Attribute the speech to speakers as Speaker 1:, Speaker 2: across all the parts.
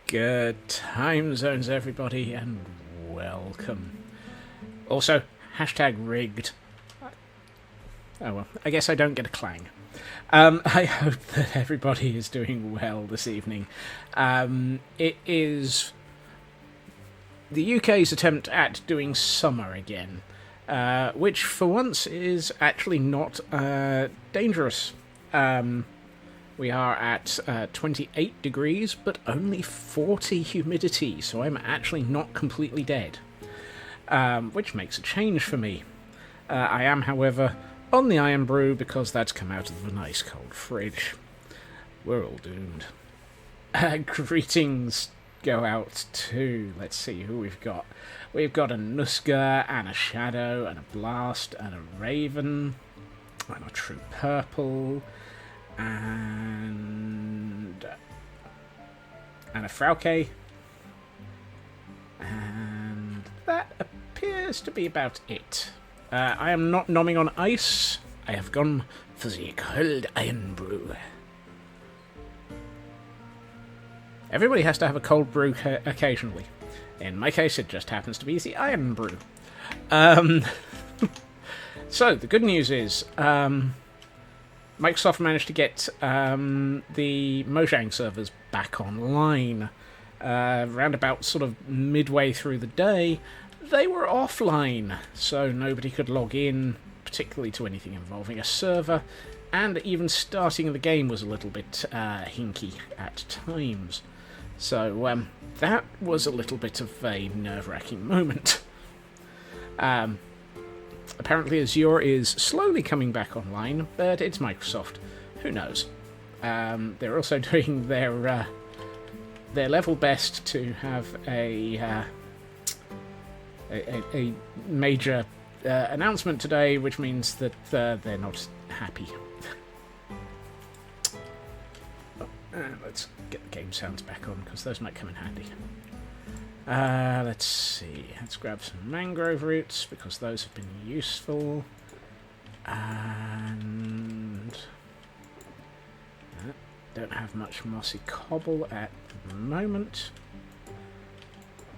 Speaker 1: Good time zones, everybody, and welcome. Also, hashtag rigged. Oh well, I guess I don't get a clang. I hope that everybody is doing well this evening. It is the UK's attempt at doing summer again, which for once is actually not dangerous. We are at 28 degrees, but only 40 humidity, so I'm actually not completely dead, which makes a change for me. I am, however, on the Iron Brew because that's come out of a nice cold fridge. We're all doomed. Greetings go out to, let's see who we've got. We've got a Nuska, and a Shadow, and a Blast, and a Raven, and a True Purple, and a Frauke, and that appears to be about it. I am not nomming on ice. I have gone for the cold Iron Brew. Everybody has to have a cold brew occasionally. In my case, it just happens to be the Iron Brew. So, the good news is, Microsoft managed to get the Mojang servers back online. Round about sort of midway through the day, they were offline, so nobody could log in, particularly to anything involving a server, and even starting the game was a little bit hinky at times. So that was a little bit of a nerve-wracking moment. Apparently Azure is slowly coming back online, but it's Microsoft. Who knows? They're also doing their level best to have a major announcement today, which means that they're not happy. Let's get the game sounds back on, because those might come in handy. Let's see. Let's grab some mangrove roots, because those have been useful. And don't have much mossy cobble at the moment.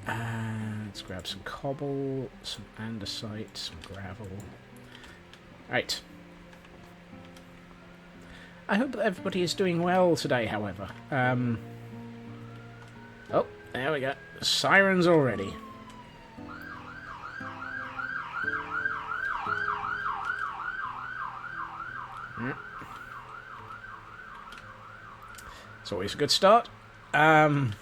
Speaker 1: Let's grab some cobble, some andesite, some gravel. Right. I hope that everybody is doing well today, however. Oh, there we go. Sirens already. It's always a good start. I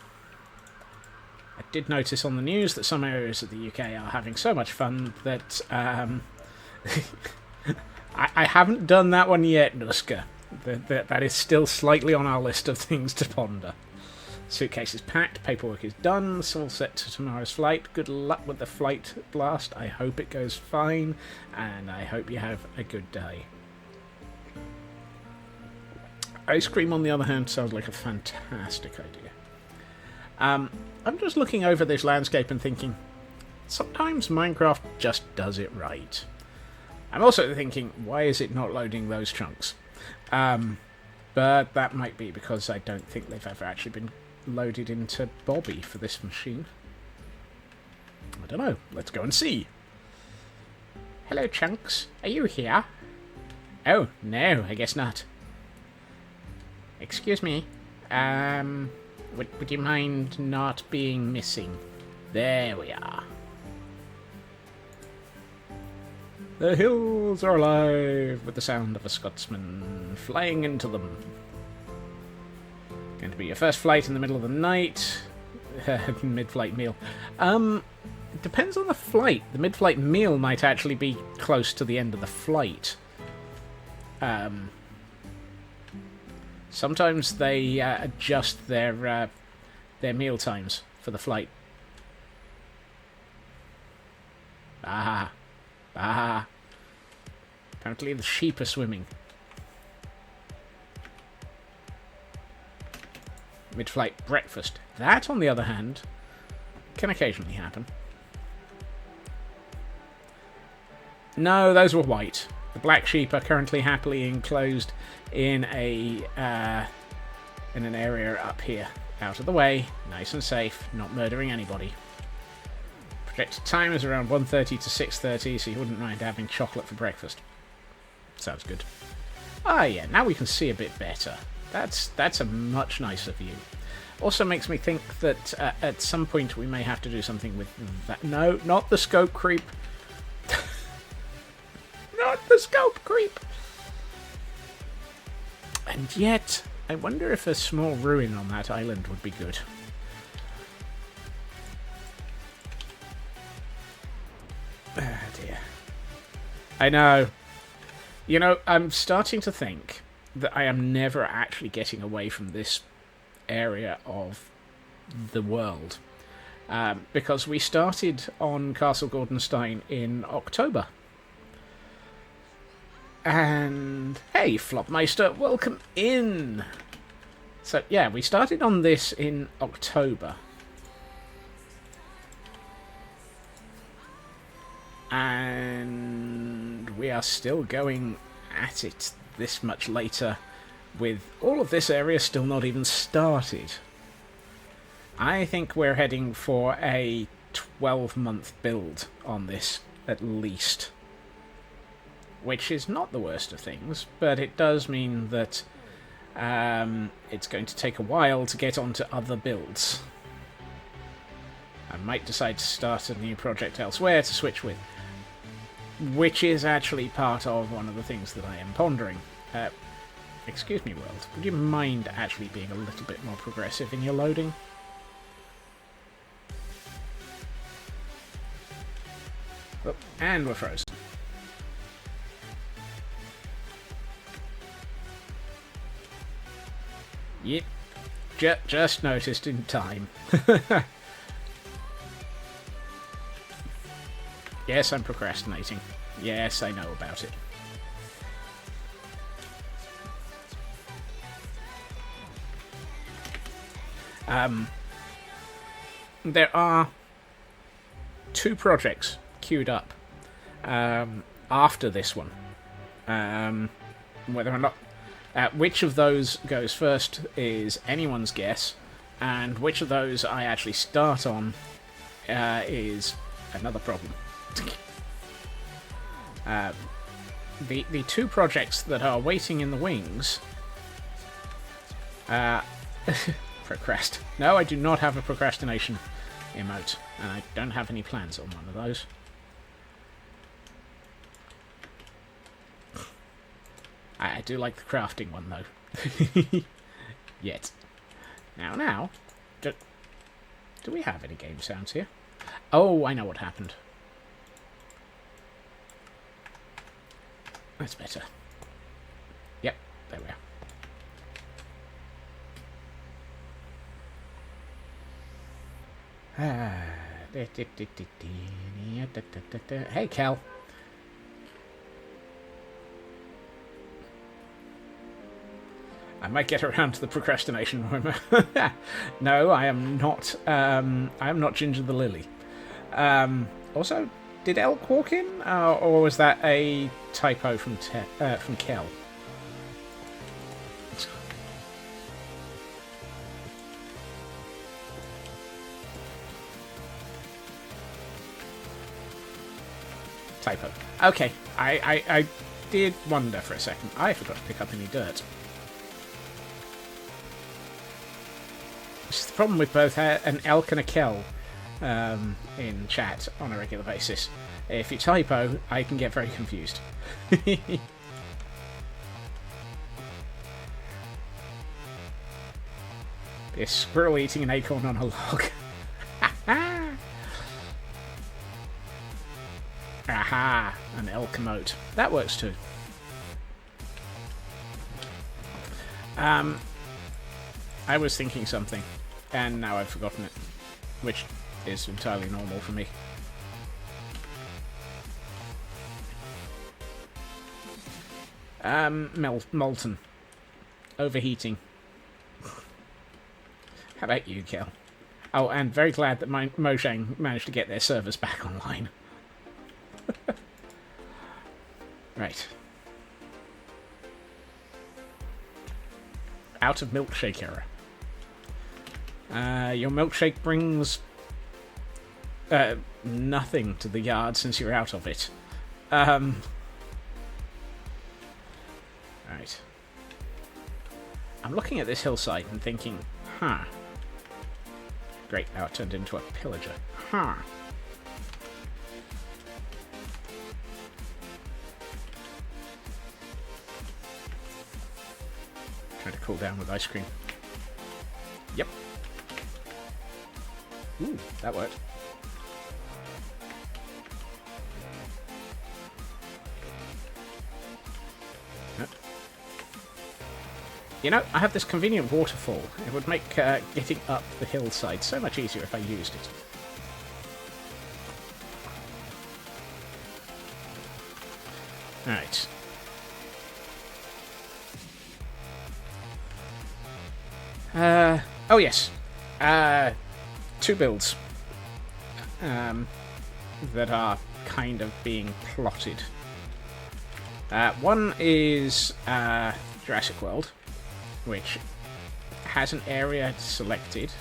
Speaker 1: did notice on the news that some areas of the UK are having so much fun that I haven't done that one yet, Nuska. That is still slightly on our list of things to ponder. Suitcase is packed, paperwork is done, it's all set to tomorrow's flight. Good luck with the flight, Blast. I hope it goes fine, and I hope you have a good day. Ice cream, on the other hand, sounds like a fantastic idea. I'm just looking over this landscape and thinking, sometimes Minecraft just does it right. I'm also thinking, why is it not loading those chunks? But that might be because I don't think they've ever actually been loaded into Bobby for this machine. I don't know. Let's go and see. Hello, Chunks. Are you here? Oh, no, I guess not. Excuse me. Would you mind not being missing? There we are. The hills are alive with the sound of a Scotsman flying into them. Going to be your first flight in the middle of the night. Mid-flight meal. Depends on the flight. The mid-flight meal might actually be close to the end of the flight. Sometimes they adjust their meal times for the flight. Ah. Apparently the sheep are swimming. Mid-flight breakfast. That, on the other hand, can occasionally happen. No, those were white. The black sheep are currently happily enclosed in an area up here. Out of the way, nice and safe, not murdering anybody. Projected time is around 1:30 to 6:30, so you wouldn't mind having chocolate for breakfast. Sounds good. Ah, yeah, now we can see a bit better. That's a much nicer view. Also makes me think that at some point we may have to do something with that. No, not the scope creep. Not the scope creep. And yet, I wonder if a small ruin on that island would be good. Ah, dear. I know. You know, I'm starting to think that I am never actually getting away from this area of the world. Because we started on Castle Gordonstein in October. And, hey, Flopmeister, welcome in! So, yeah, we started on this in October. And we are still going at it this much later, with all of this area still not even started. I think we're heading for a 12-month build on this, at least. Which is not the worst of things, but it does mean that it's going to take a while to get onto other builds. I might decide to start a new project elsewhere to switch with, which is actually part of one of the things that I am pondering. Excuse me, world, would you mind actually being a little bit more progressive in your loading? Oh, and we're frozen. Yep, just noticed in time. Yes, I'm procrastinating. Yes, I know about it. There are 2 projects queued up after this one. Whether or not which of those goes first is anyone's guess, and which of those I actually start on is another problem. The 2 projects that are waiting in the wings... procrast. No, I do not have a procrastination emote, and I don't have any plans on one of those. I do like the crafting one, though. Yet. Now, do we have any game sounds here? Oh, I know what happened. That's better. Yep, there we are. Hey, Cal. I might get around to the procrastination room. No, I am not. I am not Ginger the Lily. Also, did Elk walk in, or was that a typo from Kel? Typo. Okay, I did wonder for a second. I forgot to pick up any dirt. Which is the problem with both an Elk and a Kel in chat on a regular basis. If you typo, I can get very confused. This squirrel eating an acorn on a log. Aha! An elk emote. That works too. I was thinking something, and now I've forgotten it, which is entirely normal for me. Molten. Overheating. How about you, Kel? Oh, and very glad that Mojang managed to get their servers back online. Right. Out of milkshake era. Your milkshake brings nothing to the yard since you're out of it. Right. I'm looking at this hillside and thinking, huh. Great, now it turned into a pillager. Huh. Trying to cool down with ice cream. Yep. Ooh, that worked. Nope. You know, I have this convenient waterfall. It would make getting up the hillside so much easier if I used it. Alright. Oh yes. Two builds that are kind of being plotted. One is Jurassic World, which has an area selected,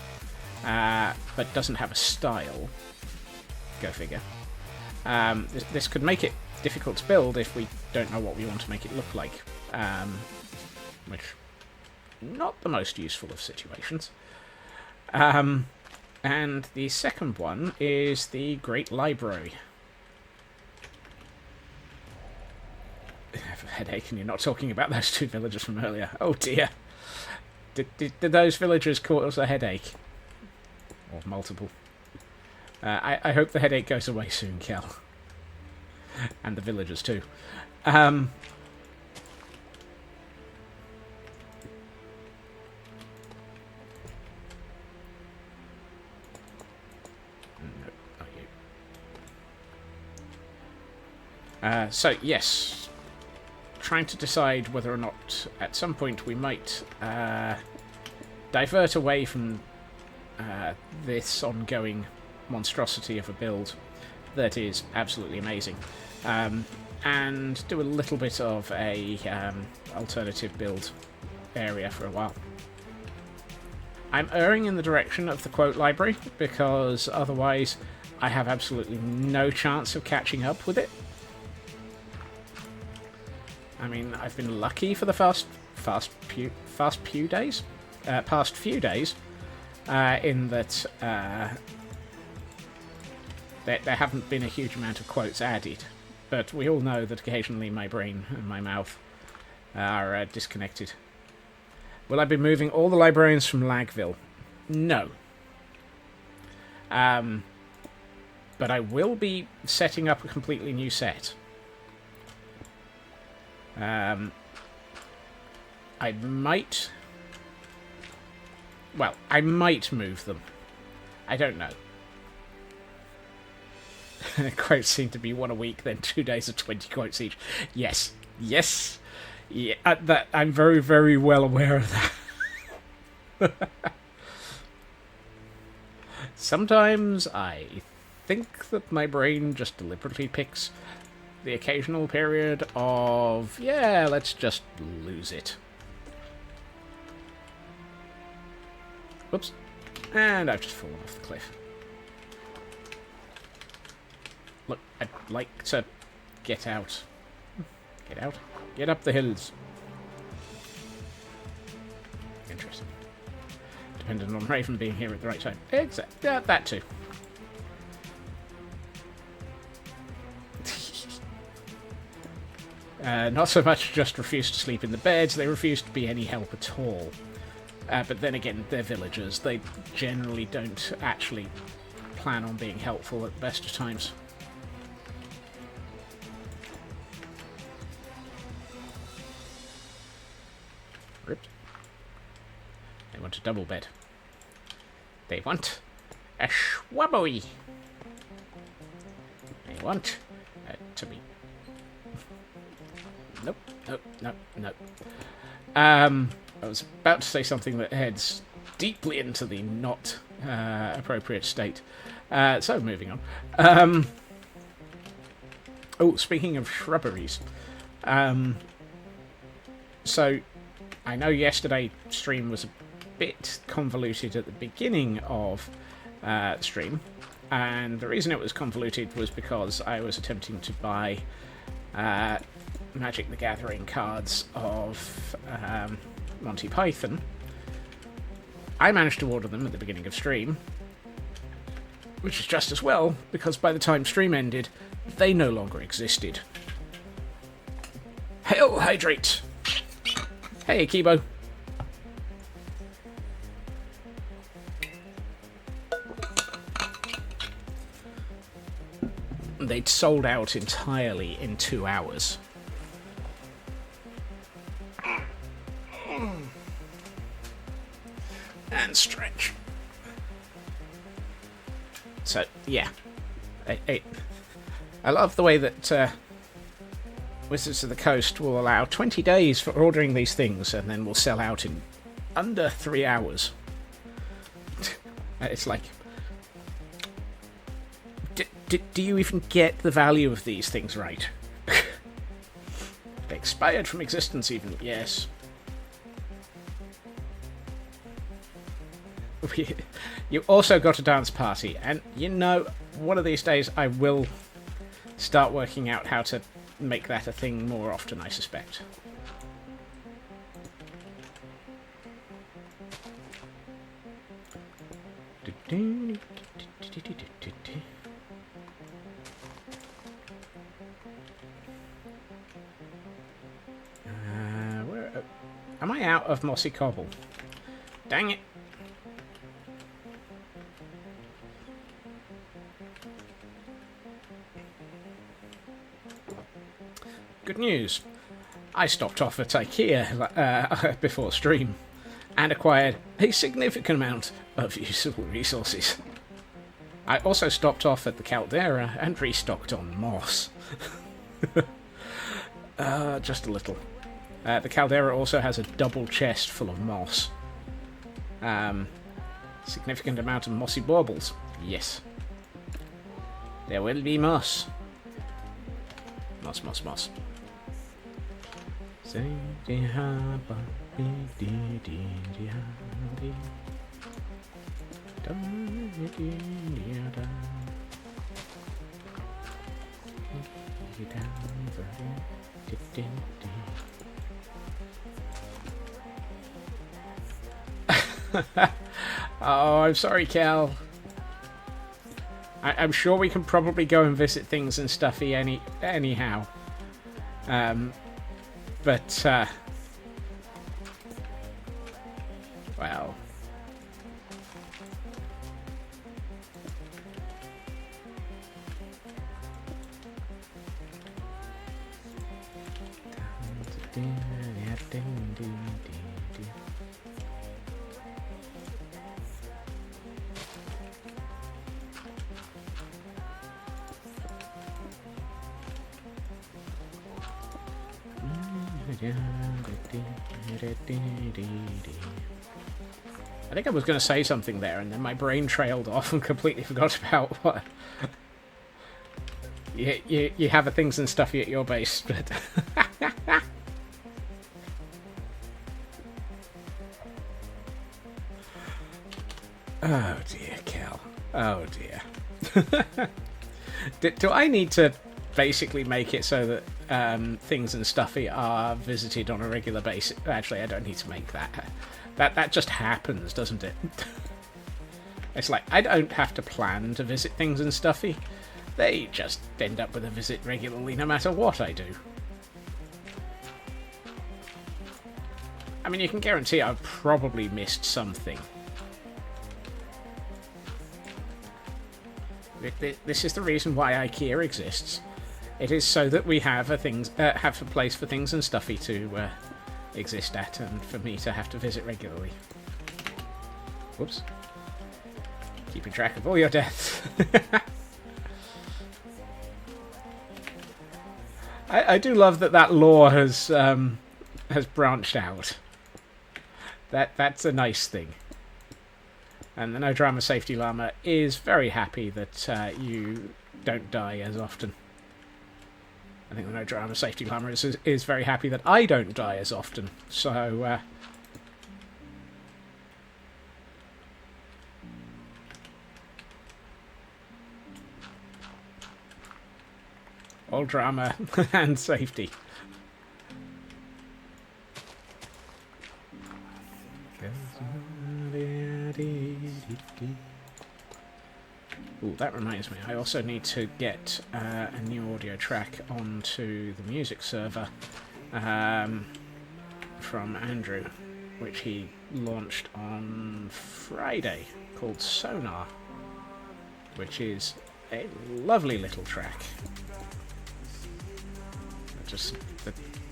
Speaker 1: but doesn't have a style. Go figure. This could make it difficult to build if we don't know what we want to make it look like, which not the most useful of situations. And the second one is the Great Library. I have a headache and you're not talking about those two villagers from earlier. Oh dear. Did those villagers cause a headache? Or multiple? I hope the headache goes away soon, Kel. And the villagers too. No. So, yes, trying to decide whether or not at some point we might divert away from this ongoing monstrosity of a build that is absolutely amazing, and do a little bit of a alternative build area for a while. I'm erring in the direction of the quote library, because otherwise I have absolutely no chance of catching up with it. I mean, I've been lucky for the past few days, in that there haven't been a huge amount of quotes added, but we all know that occasionally my brain and my mouth are disconnected. Will I be moving all the librarians from Lagville? No. But I will be setting up a completely new set. I might move them. I don't know. Quotes seem to be one a week, then 2 days of 20 quotes each. Yes. Yeah, that I'm very, very well aware of that. Sometimes I think that my brain just deliberately picks the occasional period of, yeah, let's just lose it. Whoops. And I've just fallen off the cliff. Look, I'd like to get out. Get out? Get up the hills. Interesting. Depending on Raven being here at the right time. Exactly. That too. Not so much just refuse to sleep in the beds, they refuse to be any help at all. But then again, they're villagers. They generally don't actually plan on being helpful at the best of times. Ripped. They want a double bed. They want a schwabboy. They want to be... Nope. I was about to say something that heads deeply into the not appropriate state. So, moving on. Oh, speaking of shrubberies. So, I know yesterday stream was a bit convoluted at the beginning of stream, and the reason it was convoluted was because I was attempting to buy Magic the Gathering cards of Monty Python. I managed to order them at the beginning of stream, which is just as well, because by the time stream ended, they no longer existed. Hail, hydrate! Hey, Kibo. They'd sold out entirely in 2 hours. And stretch. So, yeah. I love the way that Wizards of the Coast will allow 20 days for ordering these things and then will sell out in under 3 hours. It's like... Do you even get the value of these things right? They expired from existence even, yes. You also got a dance party, and you know, one of these days I will start working out how to make that a thing more often, I suspect. Where am I out of mossy cobble? Dang it. Good news. I stopped off at IKEA before stream and acquired a significant amount of usable resources. I also stopped off at the Caldera and restocked on moss. Just a little. The Caldera also has a double chest full of moss. Significant amount of mossy baubles. Yes. There will be moss. Moss, moss, moss. Oh, I'm sorry, Cal. I'm sure we can probably go and visit things and stuffy anyhow. But, well. I think I was going to say something there, and then my brain trailed off and completely forgot about what. You have a things and stuffy at your base, but. Oh dear, Cal. Oh dear. Do I need to basically make it so that things and stuffy are visited on a regular basis? Actually, I don't need to make that. That just happens, doesn't it? It's like, I don't have to plan to visit things and stuffy. They just end up with a visit regularly no matter what I do. I mean, you can guarantee I've probably missed something. This is the reason why IKEA exists. It is so that we have a place for things and stuffy to exist at, and for me to have to visit regularly. Whoops. Keeping track of all your deaths. I do love that lore has branched out. That's a nice thing. And the No Drama Safety Llama is very happy that you don't die as often. I think the No Drama Safety Llama is very happy that I don't die as often. So, all drama and safety. Ooh, that reminds me, I also need to get a new audio track onto the music server from Andrew, which he launched on Friday, called Sonar, which is a lovely little track.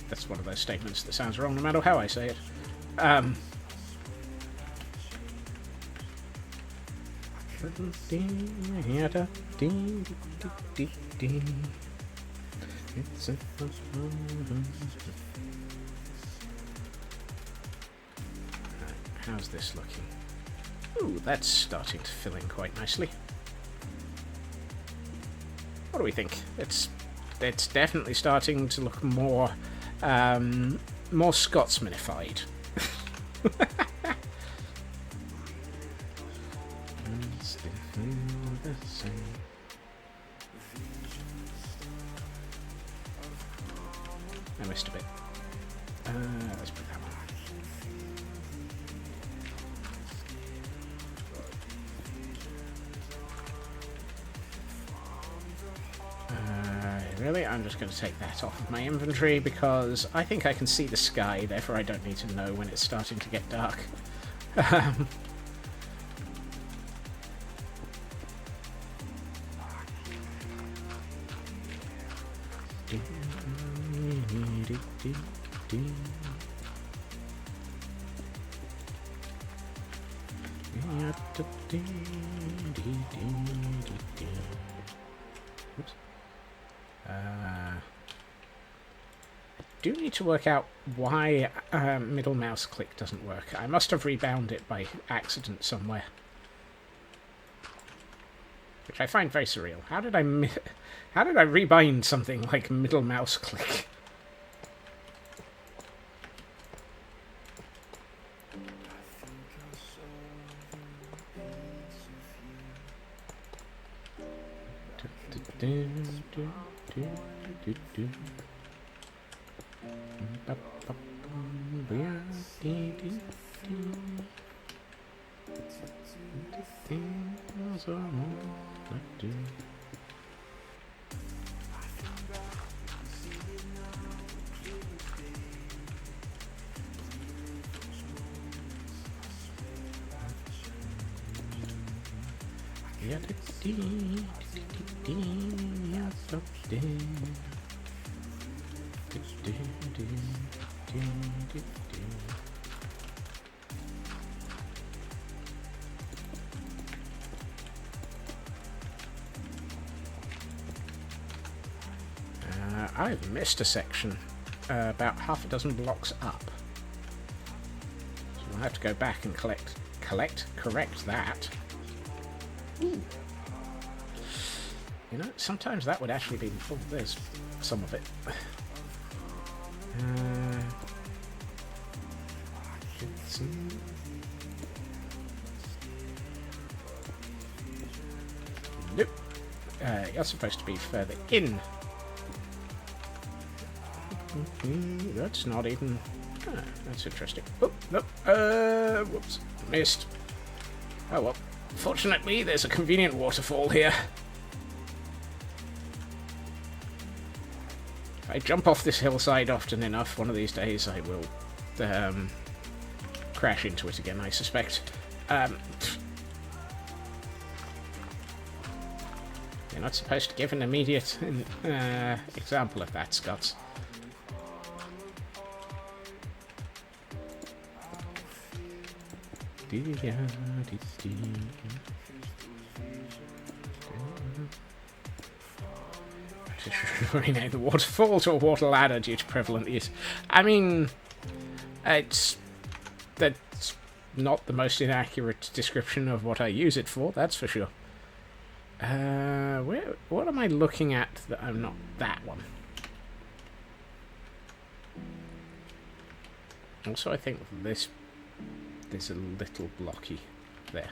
Speaker 1: That's one of those statements that sounds wrong no matter how I say it. How's this looking? Ooh, that's starting to fill in quite nicely. What do we think? It's definitely starting to look more Scotsmanified. I missed a bit. Let's put that one on. Really? I'm just going to take that off of my inventory because I think I can see the sky, therefore I don't need to know when it's starting to get dark. Oops. I do need to work out why middle mouse click doesn't work. I must have rebound it by accident somewhere, which I find very surreal. How did I rebind something like middle mouse click? I've missed a section about half a dozen blocks up, so I'll have to go back and correct that. Ooh. You know, sometimes that would actually be... Oh, there's some of it. Nope. You're supposed to be further in. That's not even... that's interesting. Oh, nope. Whoops. Missed. Oh well. Fortunately, there's a convenient waterfall here. If I jump off this hillside often enough, one of these days I will crash into it again, I suspect. You're not supposed to give an immediate example of that, Scots. Rename the waterfall to a water ladder due to prevalent use. I mean, that's not the most inaccurate description of what I use it for, that's for sure. What am I looking at that I'm not? That one. Also, I think this is a little blocky there.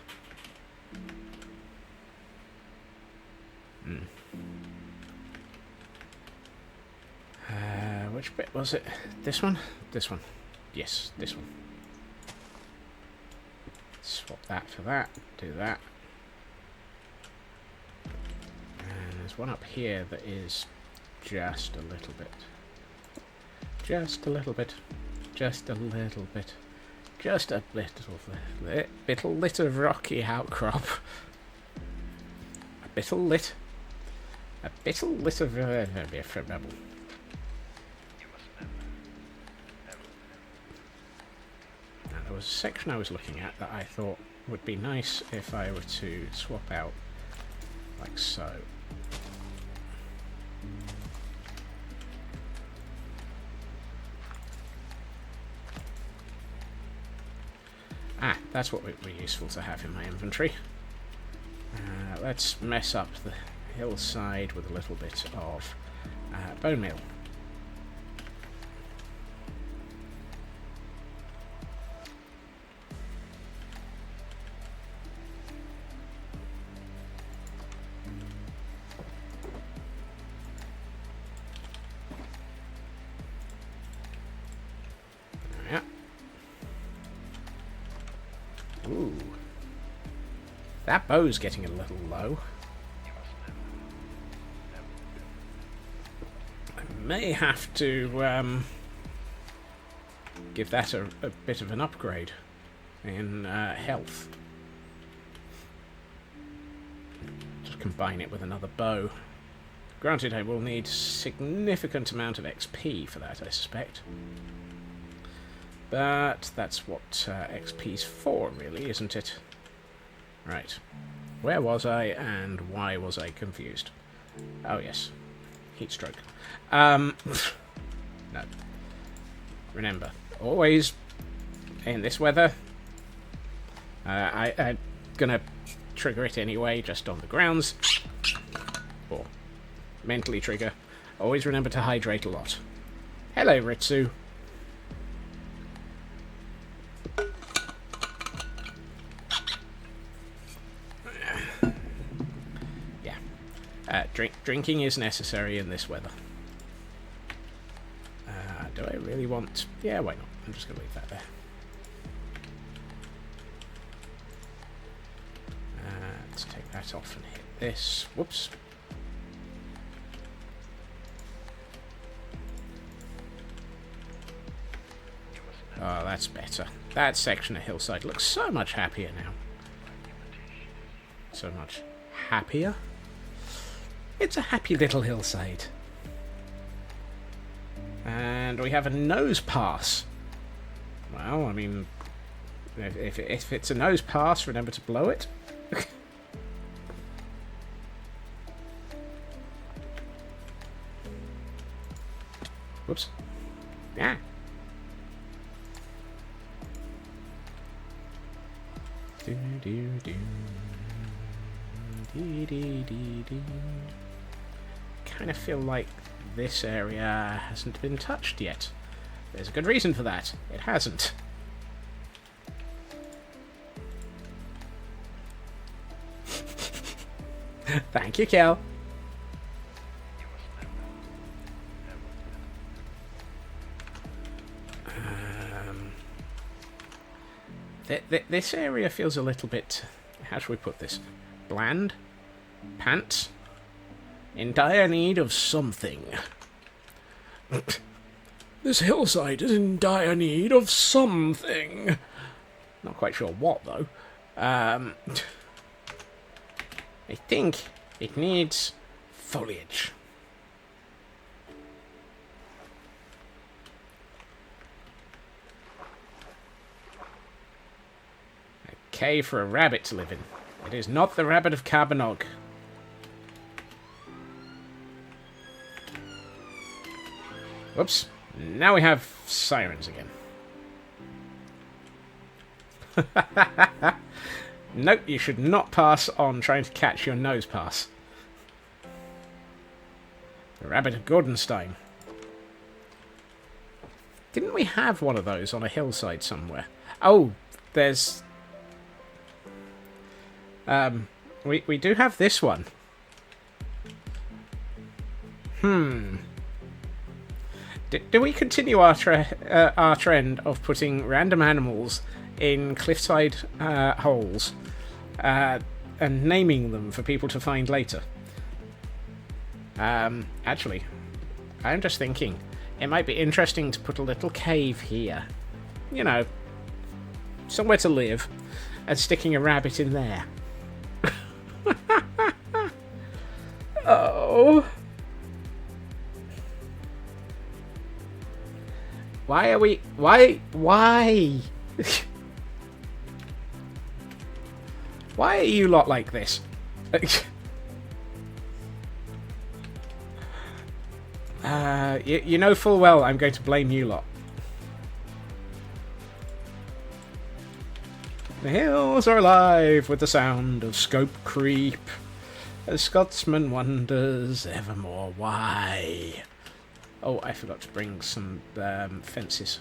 Speaker 1: which bit was it? This one? This one. Yes, this one. Swap that for that. Do that. And there's one up here that is just a little bit. Just a little bit. Just a little bit. Just a little lit of rocky outcrop. A bittle lit. A bittle lit of rebel. Now there was a section I was looking at that I thought would be nice if I were to swap out like so. Ah, that's what would be useful to have in my inventory. Let's mess up the hillside with a little bit of bone meal. Yeah. Ooh. That bow's getting a little low. I may have to give that a bit of an upgrade in health. Just combine it with another bow. Granted, I will need significant amount of XP for that, I suspect. But that's what XP's for, really, isn't it? Right. Where was I, and why was I confused? Oh, yes. Heat stroke. No. Remember, always in this weather, I'm gonna trigger it anyway, just on the grounds. Or mentally trigger. Always remember to hydrate a lot. Hello, Ritsu. Drinking is necessary in this weather. Do I really want... Yeah, why not? I'm just going to leave that there. Let's take that off and hit this. Whoops. Oh, that's better. That section of hillside looks so much happier now. So much happier? It's a happy little hillside. And we have a nose pass. Well, I mean, if it's a nose pass, remember to blow it. Whoops. Yeah. Do do do. Dee dee dee dee. Kind of feel like this area hasn't been touched yet. There's a good reason for that. It hasn't. Thank you, Kel. This area feels a little bit... How should we put this? Bland? Pants? In dire need of something. This hillside is in dire need of something. Not quite sure what, though. I think it needs foliage. A cave for a rabbit to live in. It is not the rabbit of Carbonog. Whoops. Now we have sirens again. Nope, you should not pass on trying to catch your nose pass. The rabbit of Gordonstein. Didn't we have one of those on a hillside somewhere? Oh, there's... We do have this one. Do we continue our trend of putting random animals in cliffside holes and naming them for people to find later? Actually, I'm just thinking it might be interesting to put a little cave here. You know, somewhere to live, and sticking a rabbit in there. Oh. Why are we... Why? Why are you lot like this? You know full well I'm going to blame you lot. The hills are alive with the sound of scope creep, as Scotsman wonders evermore why. Oh, I forgot to bring some fences.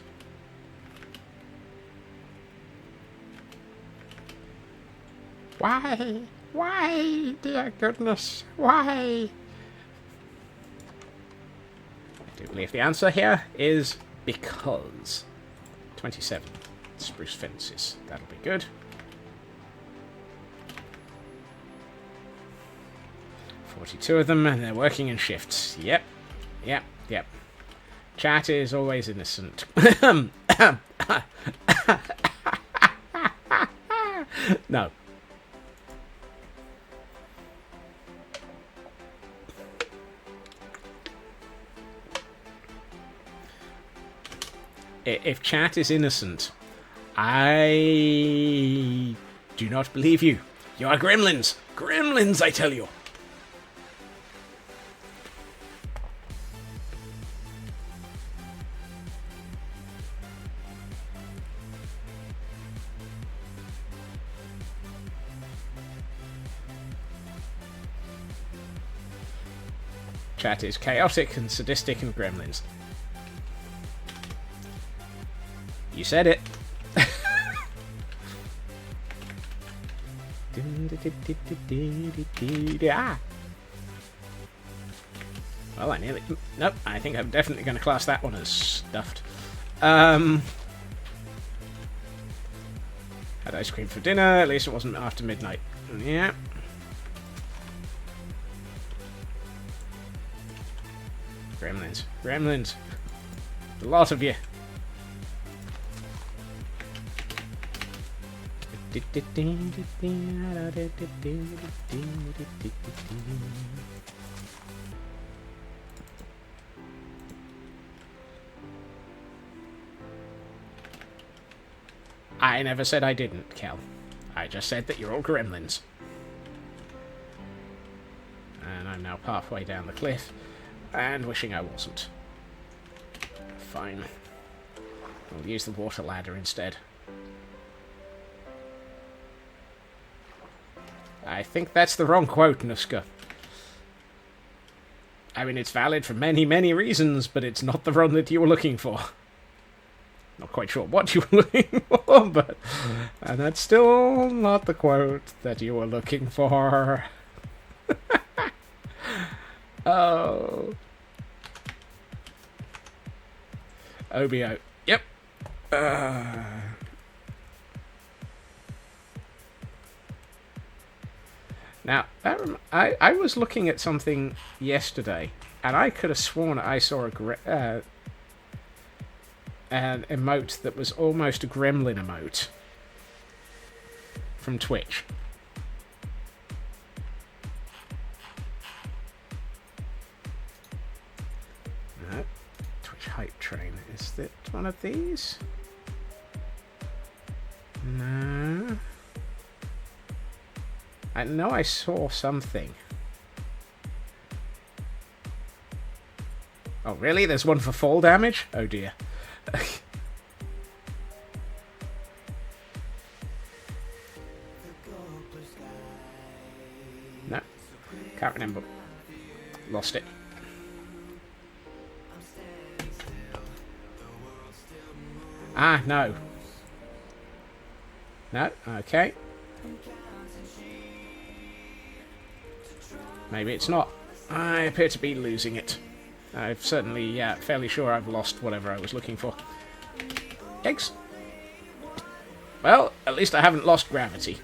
Speaker 1: Why? Why, dear goodness? Why? I do believe the answer here is because. 27. Spruce fences. That'll be good. 42 of them, and they're working in shifts. Yep. Yep. Yep. Chat is always innocent. No. If chat is innocent, I do not believe you. You are gremlins. Gremlins, I tell you. Chat is chaotic and sadistic and gremlins. You said it. Well, I nearly... Nope, I think I'm definitely going to class that one as stuffed. Had ice cream for dinner. At least it wasn't after midnight. Yeah. Gremlins. Gremlins. A lot of you. I never said I didn't, Kel. I just said that you're all gremlins. And I'm now halfway down the cliff, and wishing I wasn't. Fine. We'll use the water ladder instead. I think that's the wrong quote, Nuska. I mean, it's valid for many, many reasons, but it's not the one that you were looking for. Not quite sure what you were looking for, but... And that's still not the quote that you were looking for. Oh. OBO. Yep. Now, I was looking at something yesterday, and I could have sworn I saw an emote that was almost a gremlin emote from Twitch. No, Twitch hype train. Is that one of these? No. I know I saw something. Oh, really? There's one for fall damage? Oh, dear. No. Can't remember. Lost it. Ah, no. No? Okay. Maybe it's not. I appear to be losing it. I'm certainly fairly sure I've lost whatever I was looking for. Eggs. Well, at least I haven't lost gravity.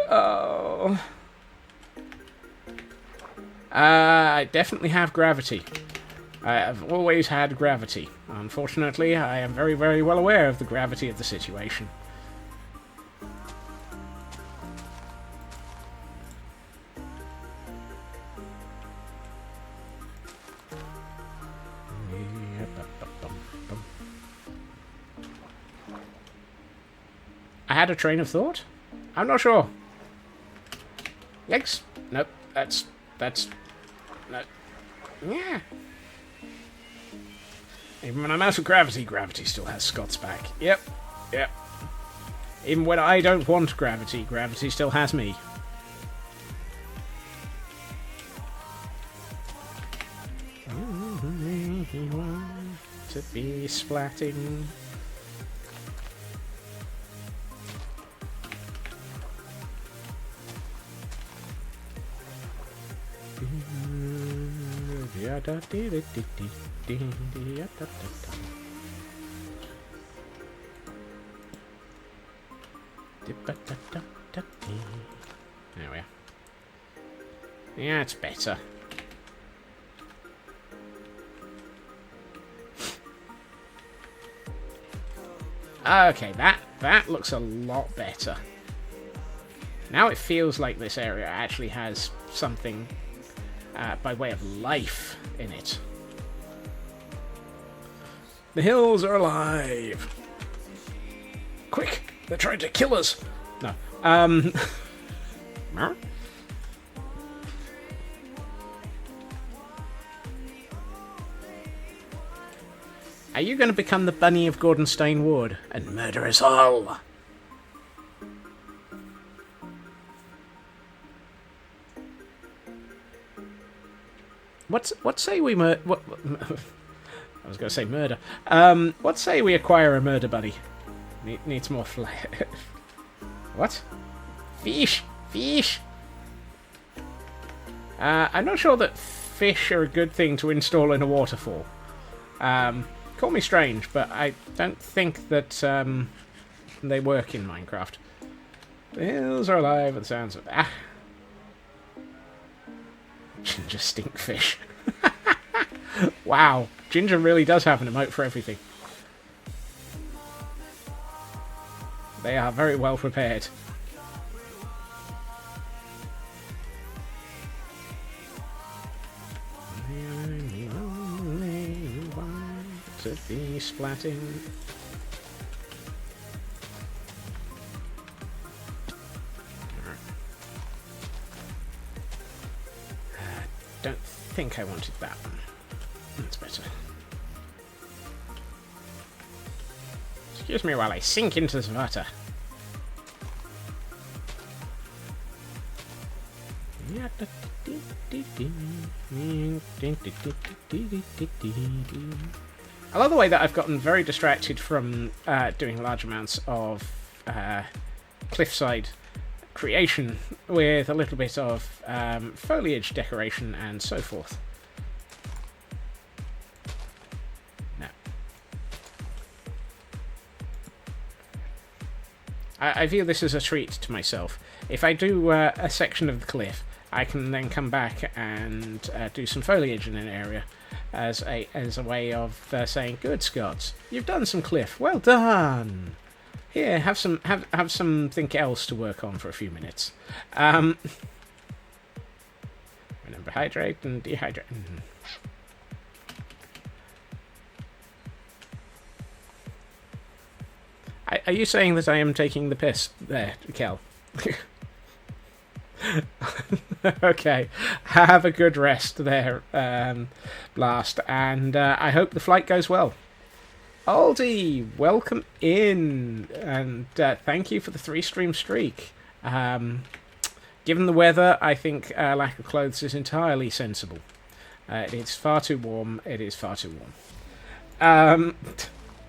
Speaker 1: Oh. I definitely have gravity. I have always had gravity. Unfortunately, I am very, very well aware of the gravity of the situation. I had a train of thought? I'm not sure. Yikes. Nope. That's... No. Yeah. Even when I'm out of gravity, gravity still has Scott's back. Yep. Yep. Even when I don't want gravity, gravity still has me. To be splatting. There we are. Yeah, it's better. Okay, that looks a lot better. Now it feels like this area actually has something by way of life in it. The hills are alive! Quick! They're trying to kill us! No. Are you going to become the bunny of Gordonstone Wood and murder us all? What say we I was going to say murder. What say we acquire a murder buddy? Needs more flair. What? Fish! Fish! I'm not sure that fish are a good thing to install in a waterfall. Call me strange, but I don't think that they work in Minecraft. The hills are alive with the sounds of... Ah! Ginger stinkfish. Wow, Ginger really does have an emote for everything. They are very well prepared. To be splatting. Don't think I wanted that one. That's better. Excuse me while I sink into this water. I love the way that I've gotten very distracted from doing large amounts of cliffside creation with a little bit of foliage decoration and so forth. No. I view this as a treat to myself. If I do a section of the cliff, I can then come back and do some foliage in an area as a way of saying, "Good Scots, you've done some cliff. Well done. Here, have something else to work on for a few minutes." Remember, hydrate and dehydrate. Are you saying that I am taking the piss there, Kel? Okay, have a good rest there, Blast, and I hope the flight goes well. Aldi, welcome in, and thank you for the 3-stream streak. Given the weather, I think lack of clothes is entirely sensible. It's far too warm. It is far too warm.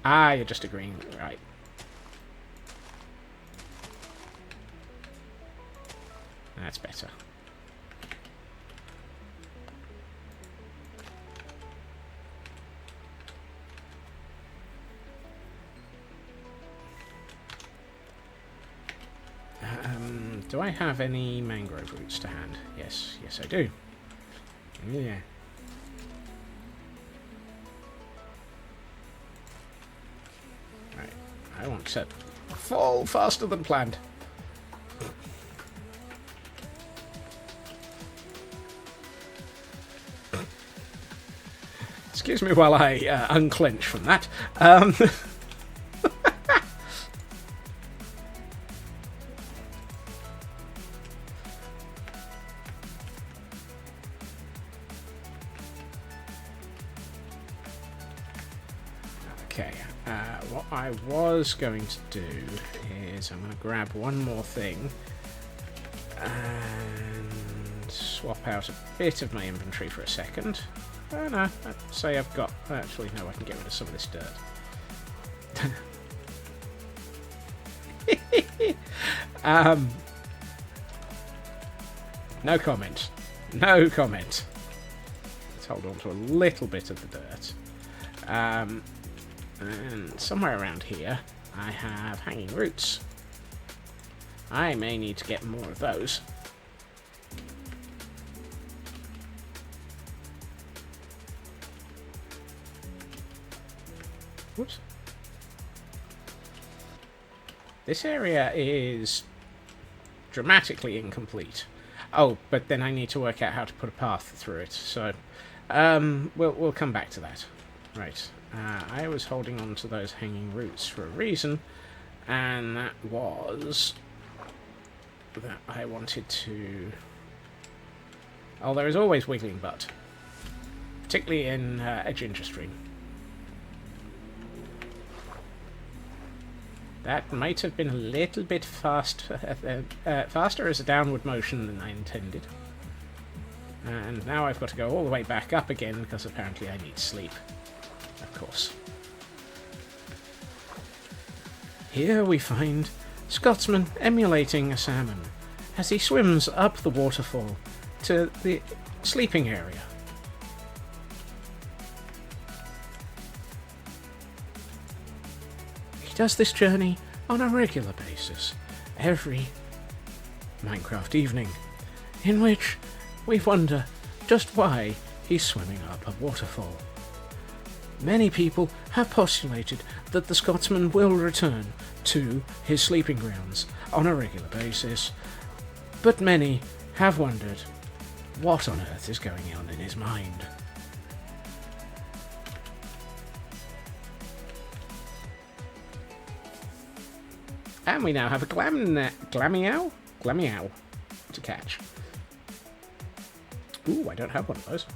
Speaker 1: You're just agreeing, right? That's better. Do I have any mangrove roots to hand? Yes, yes I do. Yeah. Right, I want to fall faster than planned. Excuse me while I unclench from that. Okay, what I was going to do is I'm going to grab one more thing and swap out a bit of my inventory for a second. Oh no, I'd say I've got... Actually, no, I can get rid of some of this dirt. No comment. No comment. Let's hold on to a little bit of the dirt. And somewhere around here, I have hanging roots. I may need to get more of those. Whoops. This area is dramatically incomplete. Oh, but then I need to work out how to put a path through it, so we'll come back to that. Right, I was holding on to those hanging roots for a reason, and that was that I wanted to... Oh, there is always wiggling butt, particularly in a ginger stream. That might have been a little bit faster as a downward motion than I intended. And now I've got to go all the way back up again because apparently I need sleep. Of course. Here we find Scotsman emulating a salmon as he swims up the waterfall to the sleeping area. He does this journey on a regular basis, every Minecraft evening, in which we wonder just why he's swimming up a waterfall. Many people have postulated that the Scotsman will return to his sleeping grounds on a regular basis, but many have wondered what on earth is going on in his mind. And we now have a Glameow to catch. Ooh, I don't have one of those.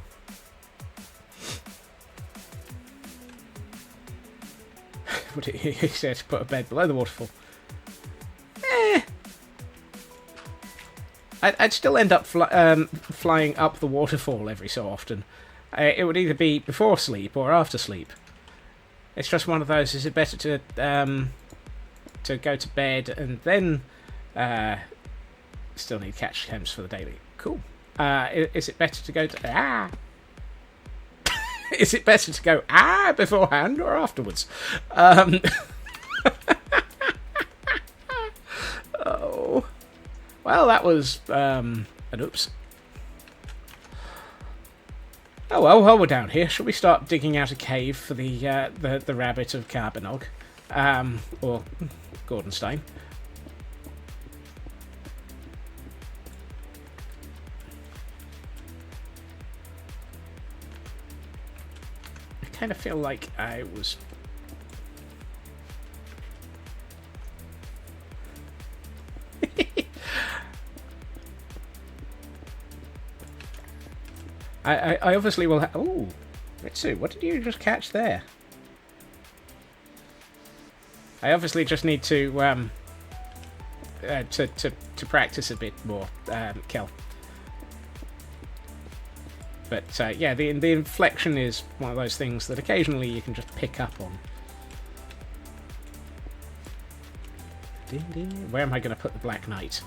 Speaker 1: But he said to put a bed below the waterfall. I'd still end up flying up the waterfall every so often. It would either be before sleep or after sleep. It's just one of those. Is it better to go to bed and then still need catch temps for the daily? Cool. Is it better to go to Is it better to go beforehand or afterwards? Oh, well, that was an oops. Oh well, while we're down here, shall we start digging out a cave for the rabbit of Carbonog, or Gordonstein? I kind of feel like I was... I obviously will have... Oh, Ritsu, what did you just catch there? I obviously just need to practice a bit more, Kel. But yeah, the inflection is one of those things that occasionally you can just pick up on. Where am I going to put the Black Knight?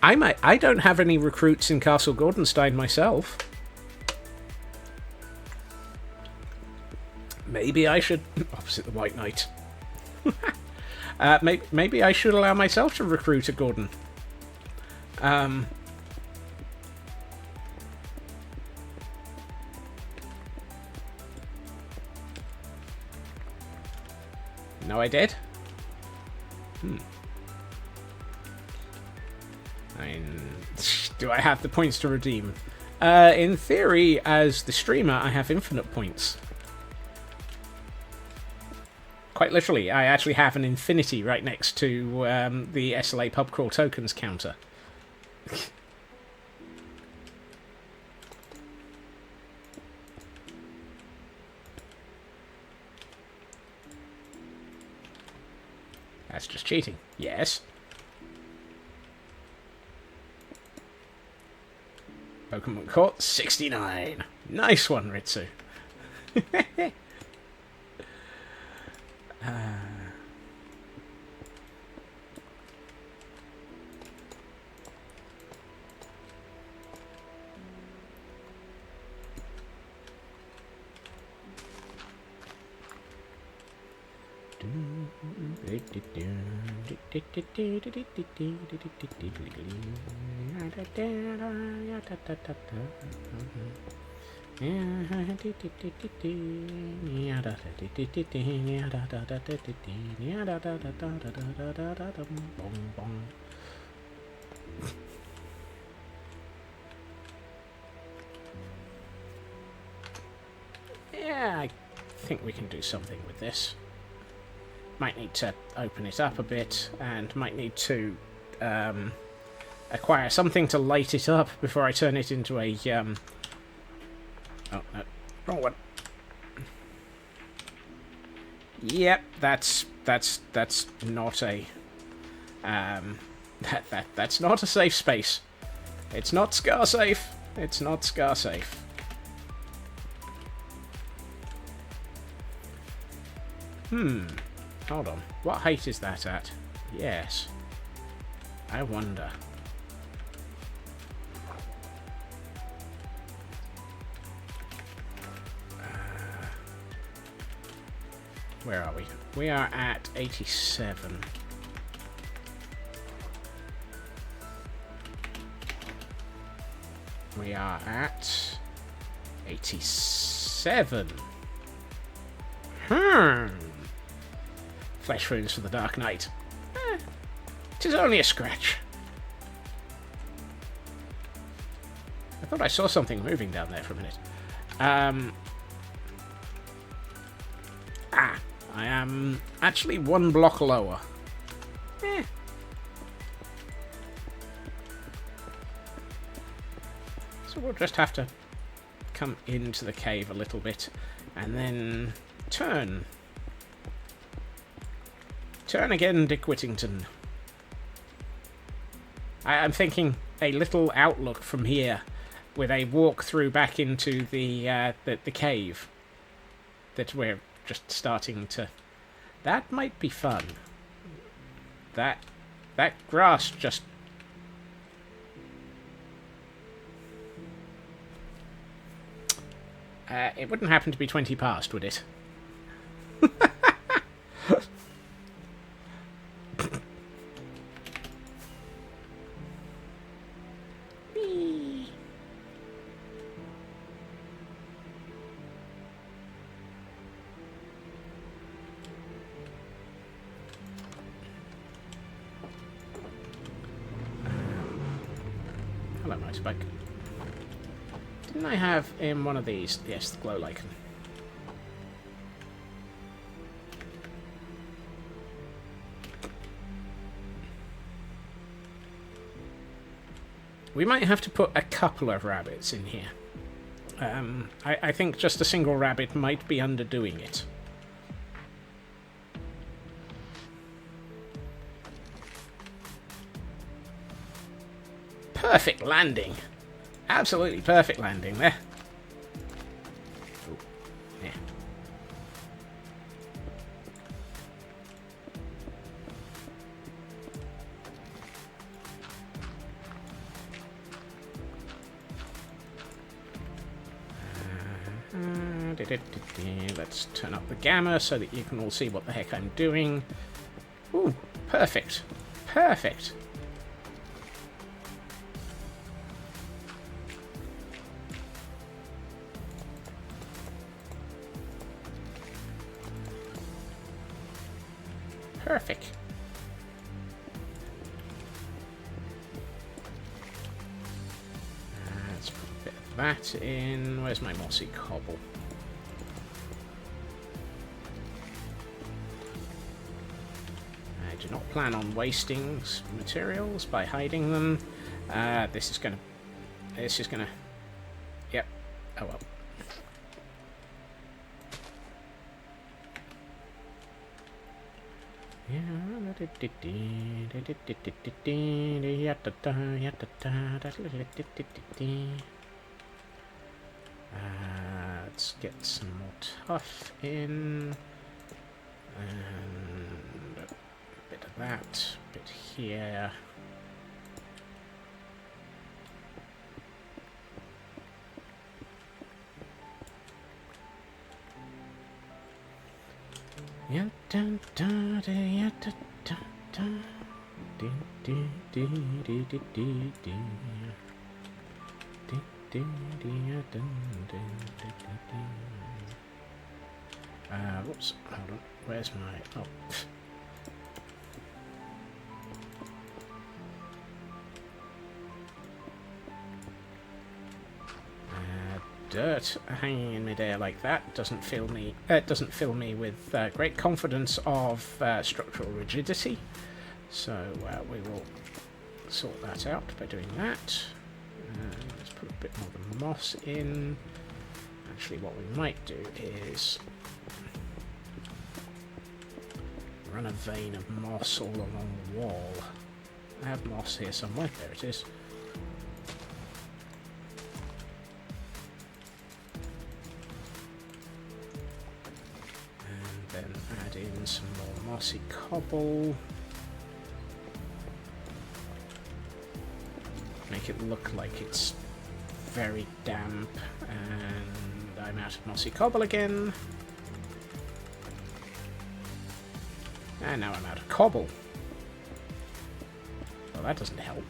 Speaker 1: I don't have any recruits in Castle Gordonstein myself. Maybe I should... opposite the White Knight. Maybe I should allow myself to recruit a Gordon. No, I did? Do I have the points to redeem? In theory, as the streamer, I have infinite points. Quite literally, I actually have an infinity right next to the SLA pub crawl tokens counter. That's just cheating. Yes. Pokemon caught 69. Nice one, Ritsu. Yeah, I think we can do something with this. Might need to open it up a bit, and might need to acquire something to light it up before I turn it into a oh no, wrong one. Yep, that's not a that's not a safe space. It's not scar safe. It's not scar safe. Hold on. What height is that at? Yes. I wonder. Where are we? We are at 87. We are at 87. Flesh wounds for the Dark Knight. It is only a scratch. I thought I saw something moving down there for a minute. I am actually one block lower. So we'll just have to come into the cave a little bit and then turn. Turn again, Dick Whittington. I'm thinking a little outlook from here with a walk through back into the cave that we're just starting to... That might be fun. That grass just... it wouldn't happen to be 20 past, would it? Hello, motorbike. Didn't I have in one of these? Yes, the glow lichen. We might have to put a couple of rabbits in here. I think just a single rabbit might be underdoing it. Perfect landing. Absolutely perfect landing there. Ooh, yeah. Let's turn up the gamma so that you can all see what the heck I'm doing. Ooh, perfect. Perfect. Perfect. Let's put a bit of that in. Where's my mossy cobble? I do not plan on wasting materials by hiding them. This is gonna... Yep. Oh well. Let's get some more tuff in, and a bit of that, a bit here. Yeah, dun, dun, da, yeah, da, da, da. Dee, dee, dee, dee, dee, dee, dee. Dee, dee, dee, yeah, dun, dun, dee, dee, dee. Whoops, hold on. Where's my... Oh. Dirt hanging in midair like that doesn't fill me with great confidence of structural rigidity. So we will sort that out by doing that. Let's put a bit more of the moss in. Actually, what we might do is run a vein of moss all along the wall. I have moss here somewhere. There it is. Add in some more mossy cobble. Make it look like it's very damp, and I'm out of mossy cobble again. And now I'm out of cobble. Well, that doesn't help.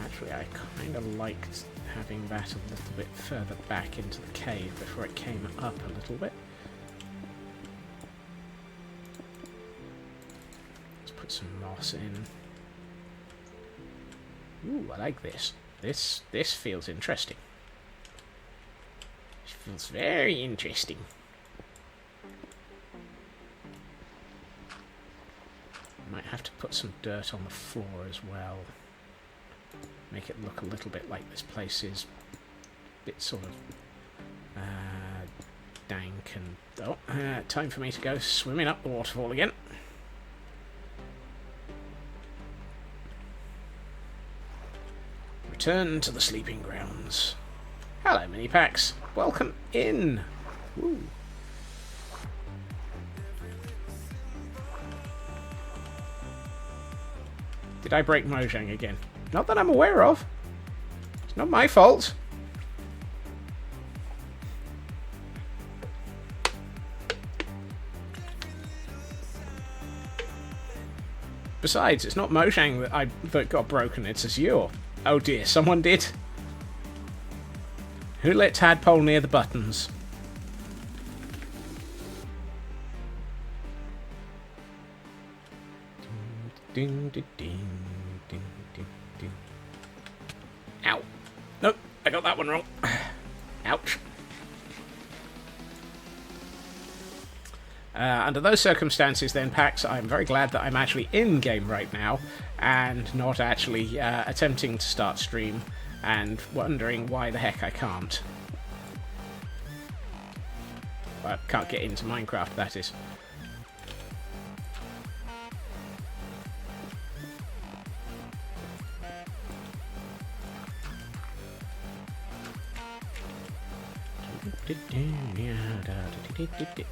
Speaker 1: Actually, I kind of liked having that a little bit further back into the cave before it came up a little bit. Let's put some moss in. Ooh, I like this. This feels interesting. This feels very interesting. Might have to put some dirt on the floor as well. Make it look a little bit like this place is a bit sort of dank and... Oh, time for me to go swimming up the waterfall again. Return to the sleeping grounds. Hello, mini-packs. Welcome in. Woo. Did I break Mojang again? Not that I'm aware of. It's not my fault. Besides, it's not Mojang that got broken, it's Azure. Oh dear, someone did. Who let Tadpole near the buttons? Ding, ding, ding, ding, ding, ding. Ow. Nope, I got that one wrong. Ouch. Under those circumstances then, Pax, I'm very glad that I'm actually in-game right now and not actually attempting to start stream and wondering why the heck I can't. Well, can't get into Minecraft, that is.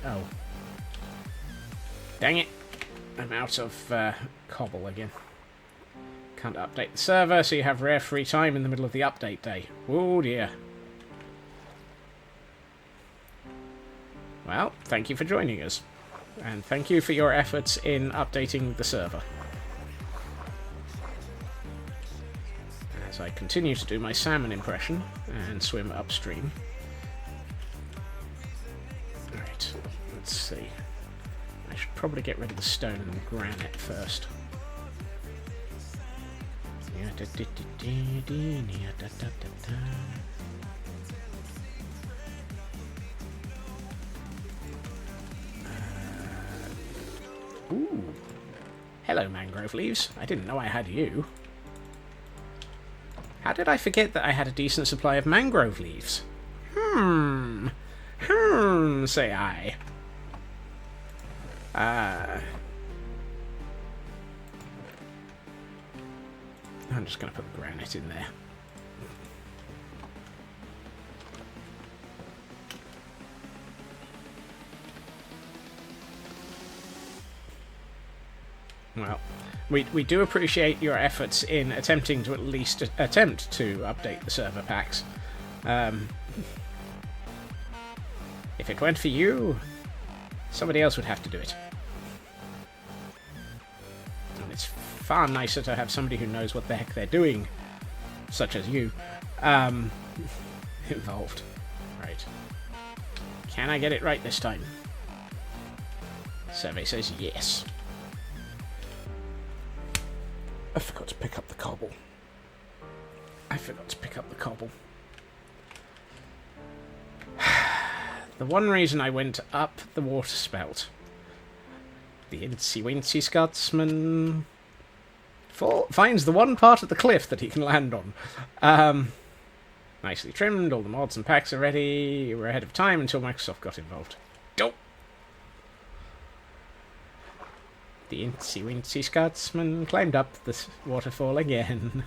Speaker 1: Oh. Dang it. I'm out of cobble again. Can't update the server, so you have rare free time in the middle of the update day. Oh dear. Well, thank you for joining us. and thank you for your efforts in updating the server. As I continue to do my salmon impression and swim upstream. Alright, let's see. I should probably get rid of the stone and the granite first. Ooh. Hello, mangrove leaves. I didn't know I had you. How did I forget that I had a decent supply of mangrove leaves? Say I. I'm just going to put the granite in there. Well, we do appreciate your efforts in attempting to at least attempt to update the server packs. If it weren't for you, somebody else would have to do it. And it's far nicer to have somebody who knows what the heck they're doing, such as you, involved. Right. Can I get it right this time? Survey says yes. I forgot to pick up the cobble. The one reason I went up the water spout. The incy-wincy Scotsman finds the one part of the cliff that he can land on. Nicely trimmed, all the mods and packs are ready. We're ahead of time until Microsoft got involved. Dope! The incy-wincy Scotsman climbed up the waterfall again.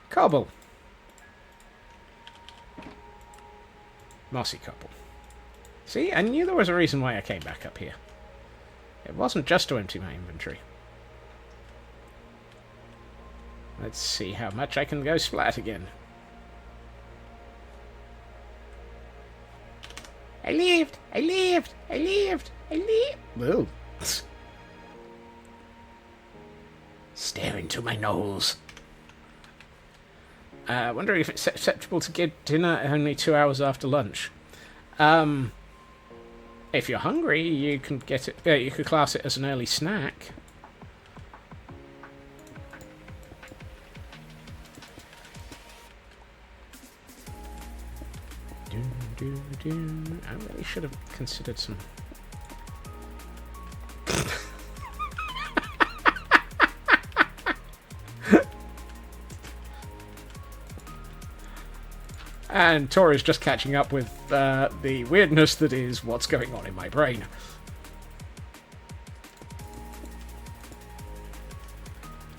Speaker 1: Cobble. Mossy cobble. See, I knew there was a reason why I came back up here. It wasn't just to empty my inventory. Let's see how much I can go splat again. I lived! Whoa. Stare into my nose. Wondering if it's acceptable to get dinner only 2 hours after lunch. If you're hungry, you can get it. You could class it as an early snack. I really should have considered some. And Tori's just catching up with the weirdness that is what's going on in my brain.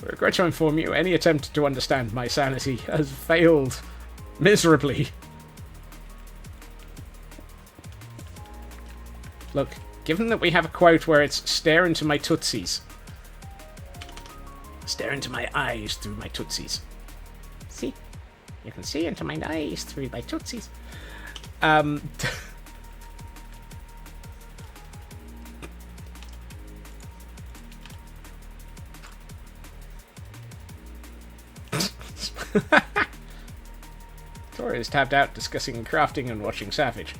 Speaker 1: I regret to inform you, any attempt to understand my sanity has failed miserably. Look, given that we have a quote where it's stare into my tootsies. Stare into my eyes through my tootsies. See? You can see into my eyes through my tootsies. Tori is tapped out discussing crafting and watching Savage.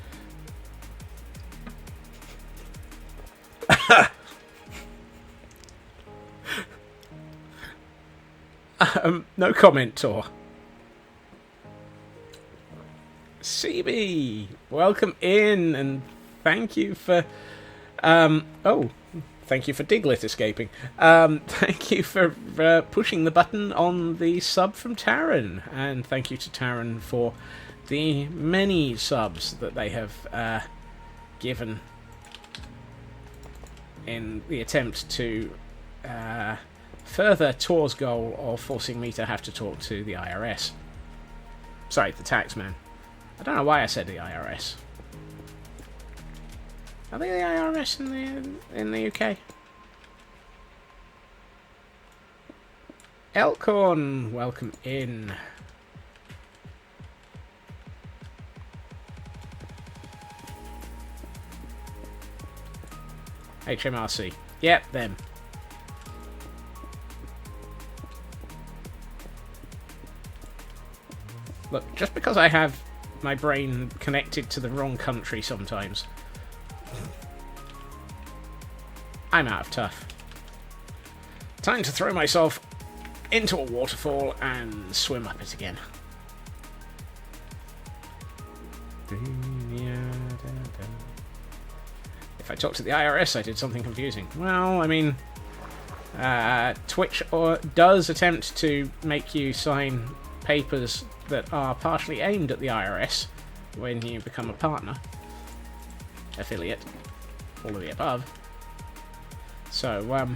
Speaker 1: No comment, Tor. CB, welcome in, and thank you for, thank you for Diglett escaping. Thank you for pushing the button on the sub from Taran, and thank you to Taran for the many subs that they have given in the attempt to further Tor's goal of forcing me to have to talk to the IRS. Sorry, the taxman. I don't know why I said the IRS. Are they the IRS in the UK? Elkhorn, welcome in. HMRC. Yep, them. Look, just because I have my brain connected to the wrong country sometimes, I'm out of tough. Time to throw myself into a waterfall and swim up it again. If I talk to the IRS, I did something confusing. Well, I mean, Twitch does attempt to make you sign papers that are partially aimed at the IRS when you become a partner, affiliate, all of the above. So,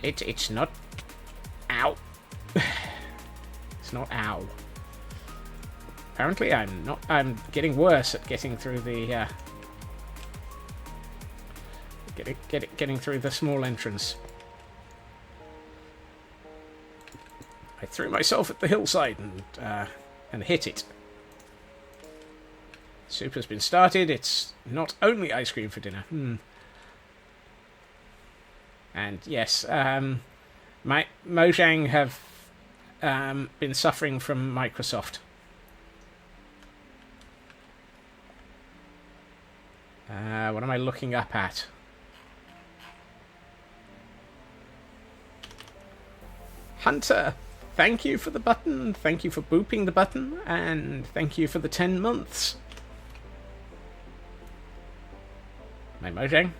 Speaker 1: it's not... Ow. It's not ow. Apparently I'm getting worse at getting through the, getting through the small entrance. I threw myself at the hillside and hit it. Soup has been started. It's not only ice cream for dinner. And yes, my Mojang have been suffering from Microsoft. What am I looking up at? Hunter, thank you for the button. Thank you for booping the button. And thank you for the 10 months. My Mojang?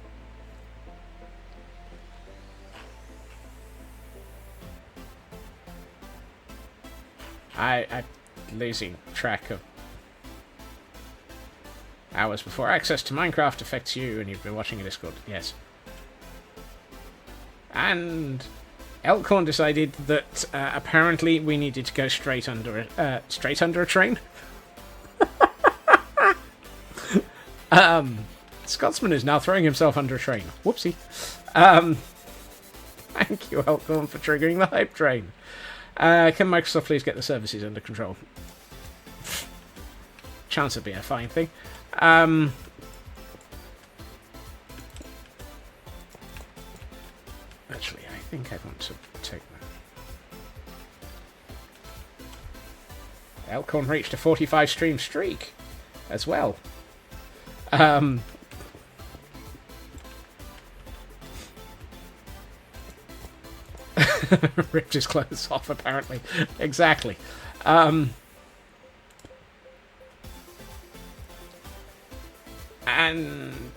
Speaker 1: I'm losing track of hours before access to Minecraft affects you and you've been watching a Discord. Yes. And Elkhorn decided that apparently we needed to go straight under a train. Scotsman is now throwing himself under a train. Whoopsie. Thank you, Elkhorn, for triggering the hype train. Can Microsoft please get the services under control? Chance would be a fine thing. Actually, I think I want to take that. Elkhorn reached a 45 stream streak as well. Ripped his clothes off, apparently. Exactly. And...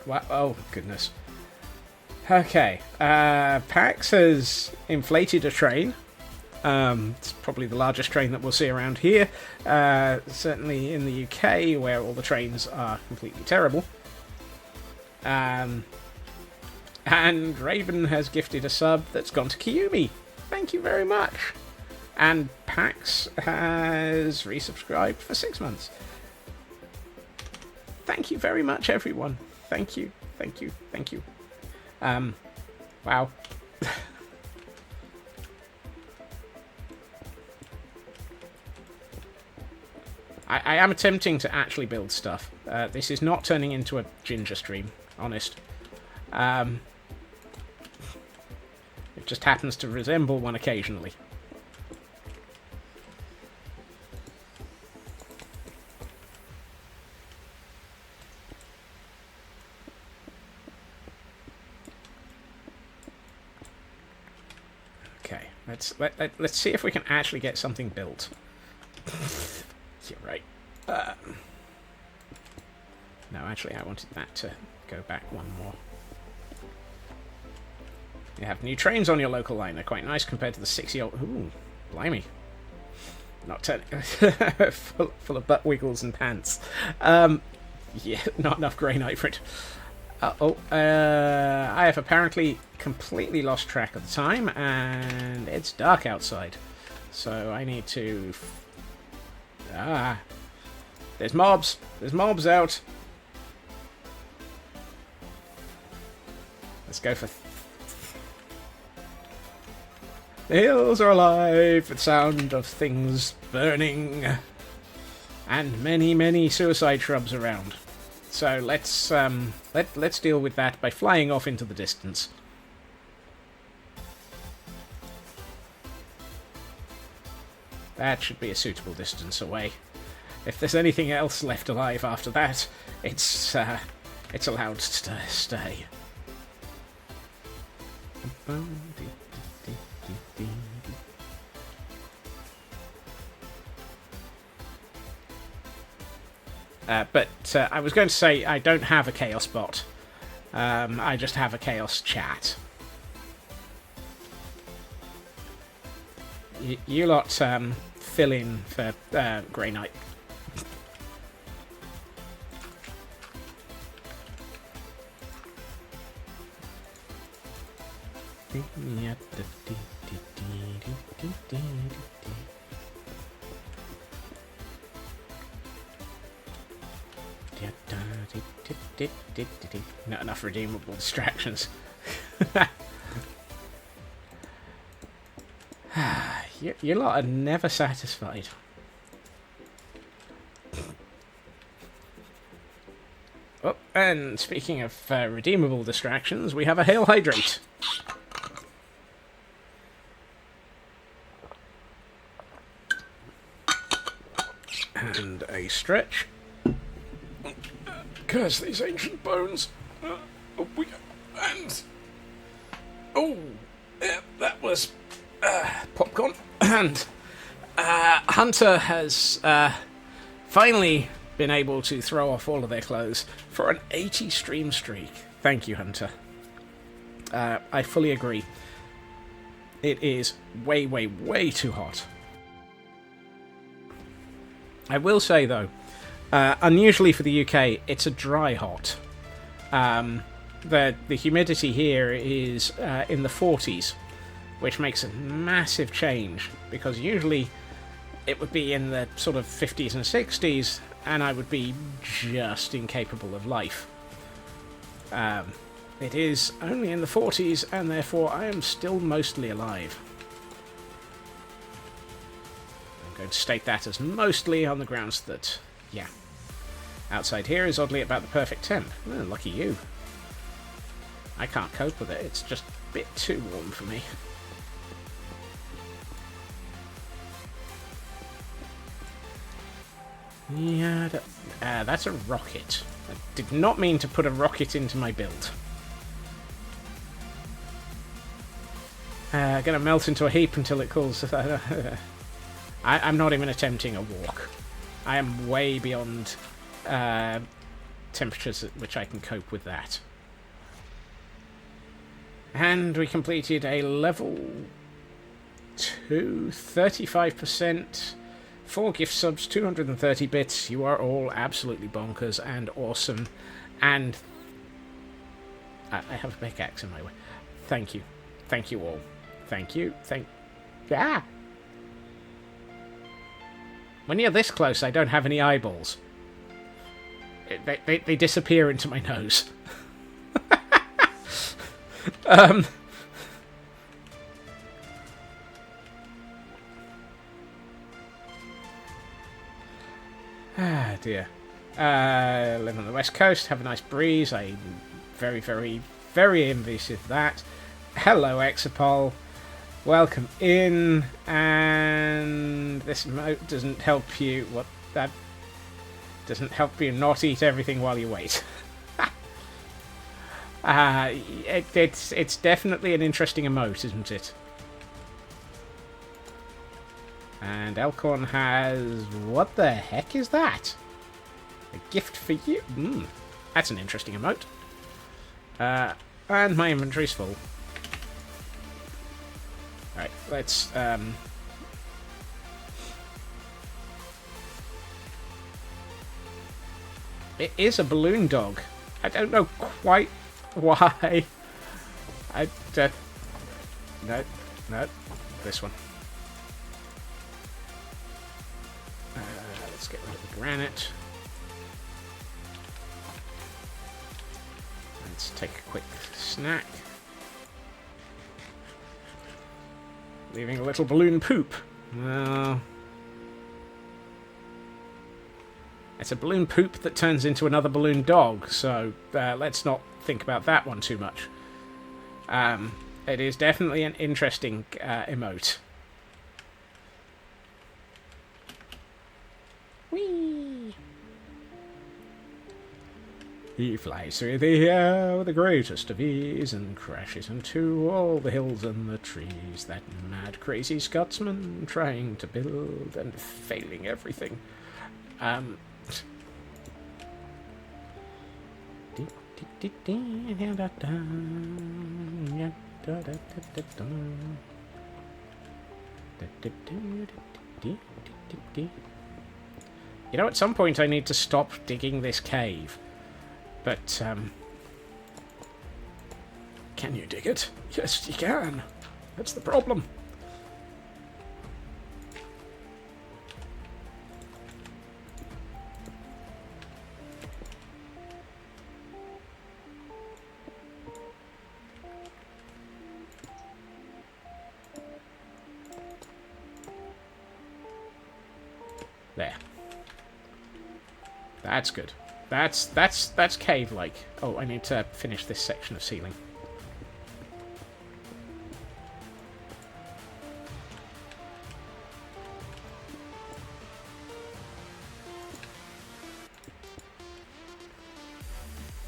Speaker 1: well, oh, goodness. Okay. PAX has inflated a train. It's probably the largest train that we'll see around here. Certainly in the UK, where all the trains are completely terrible. And Raven has gifted a sub that's gone to Kiyumi. Thank you very much. And Pax has resubscribed for 6 months. Thank you very much, everyone. Thank you, thank you, thank you. Wow. I am attempting to actually build stuff. This is not turning into a ginger stream, honest. It just happens to resemble one occasionally. Okay, let's see if we can actually get something built. You're right. No, actually, I wanted that to go back one more. You have new trains on your local line. They're quite nice compared to the 6-year-old... Ooh, blimey. Not full of butt wiggles and pants. Yeah, not enough granite for it. I have apparently completely lost track of the time, and it's dark outside. So I need to... There's mobs! There's mobs out! Let's go for... The hills are alive with the sound of things burning. And many, many suicide shrubs around. So let's deal with that by flying off into the distance. That should be a suitable distance away. If there's anything else left alive after that, it's allowed to stay. But I was going to say I don't have a chaos bot. I just have a chaos chat. You lot fill in for Grey Knight. Not enough redeemable distractions. You lot are never satisfied. Oh, and speaking of redeemable distractions, we have a Hail Hydrate. And a stretch. Curse these ancient bones. Up we go. And... oh, yeah, that was popcorn. And Hunter has finally been able to throw off all of their clothes for an 80 stream streak. Thank you, Hunter. I fully agree. It is way, way, way too hot. I will say, though, unusually for the UK, it's a dry hot. The humidity here is in the 40s, which makes a massive change, because usually it would be in the sort of 50s and 60s, and I would be just incapable of life. It is only in the 40s, and therefore I am still mostly alive. I'm going to state that as mostly on the grounds that, yeah, outside here is oddly about the perfect temp. Oh, lucky you. I can't cope with it, it's just a bit too warm for me. Yeah, that's a rocket. I did not mean to put a rocket into my build. Gonna melt into a heap until it cools. I'm not even attempting a walk. I am way beyond temperatures at which I can cope with that. And we completed a level 2, 35%. 4 gift subs, 230 bits. You are all absolutely bonkers and awesome. And I have a pickaxe in my way. Thank you. Thank you all. Thank you. Ah! When you're this close, I don't have any eyeballs. They disappear into my nose. Ah, dear. Live on the west coast, have a nice breeze. I'm very, very, very envious of that. Hello, Exapol. Welcome in. And this emote doesn't help you. What? That doesn't help you not eat everything while you wait. It's definitely an interesting emote, isn't it? And Elkhorn has... what the heck is that? A gift for you? That's an interesting emote. And my inventory's full. Alright, let's... It is a balloon dog. I don't know quite why. No, this one. Let's get rid of the granite. Let's take a quick snack. Leaving a little balloon poop. Well, It's a balloon poop that turns into another balloon dog, so let's not think about that one too much. It is definitely an interesting emote. Whee! He flies through the air with the greatest of ease and crashes into all the hills and the trees. That mad, crazy Scotsman trying to build and failing everything. You know, at some point I need to stop digging this cave. But, can you dig it? Yes, you can. That's the problem. There. That's good. That's cave-like. Oh, I need to finish this section of ceiling.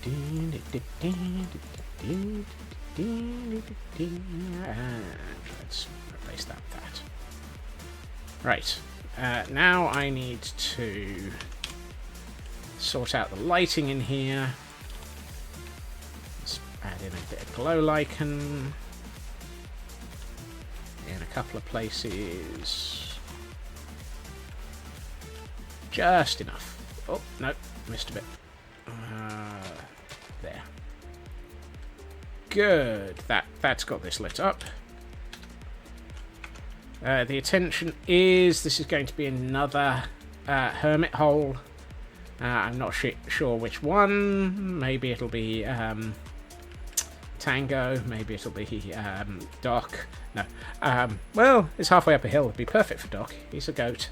Speaker 1: And let's replace that with that. Right. Now I need to sort out the lighting in here. Let's add in a bit of glow lichen in a couple of places. Just enough. Oh, no, missed a bit. There. Good. That's got this lit up. The attention is this is going to be another hermit hole. I'm not sure which one. Maybe it'll be Tango. Maybe it'll be Doc. No. Well, it's halfway up a hill. It'd be perfect for Doc. He's a goat.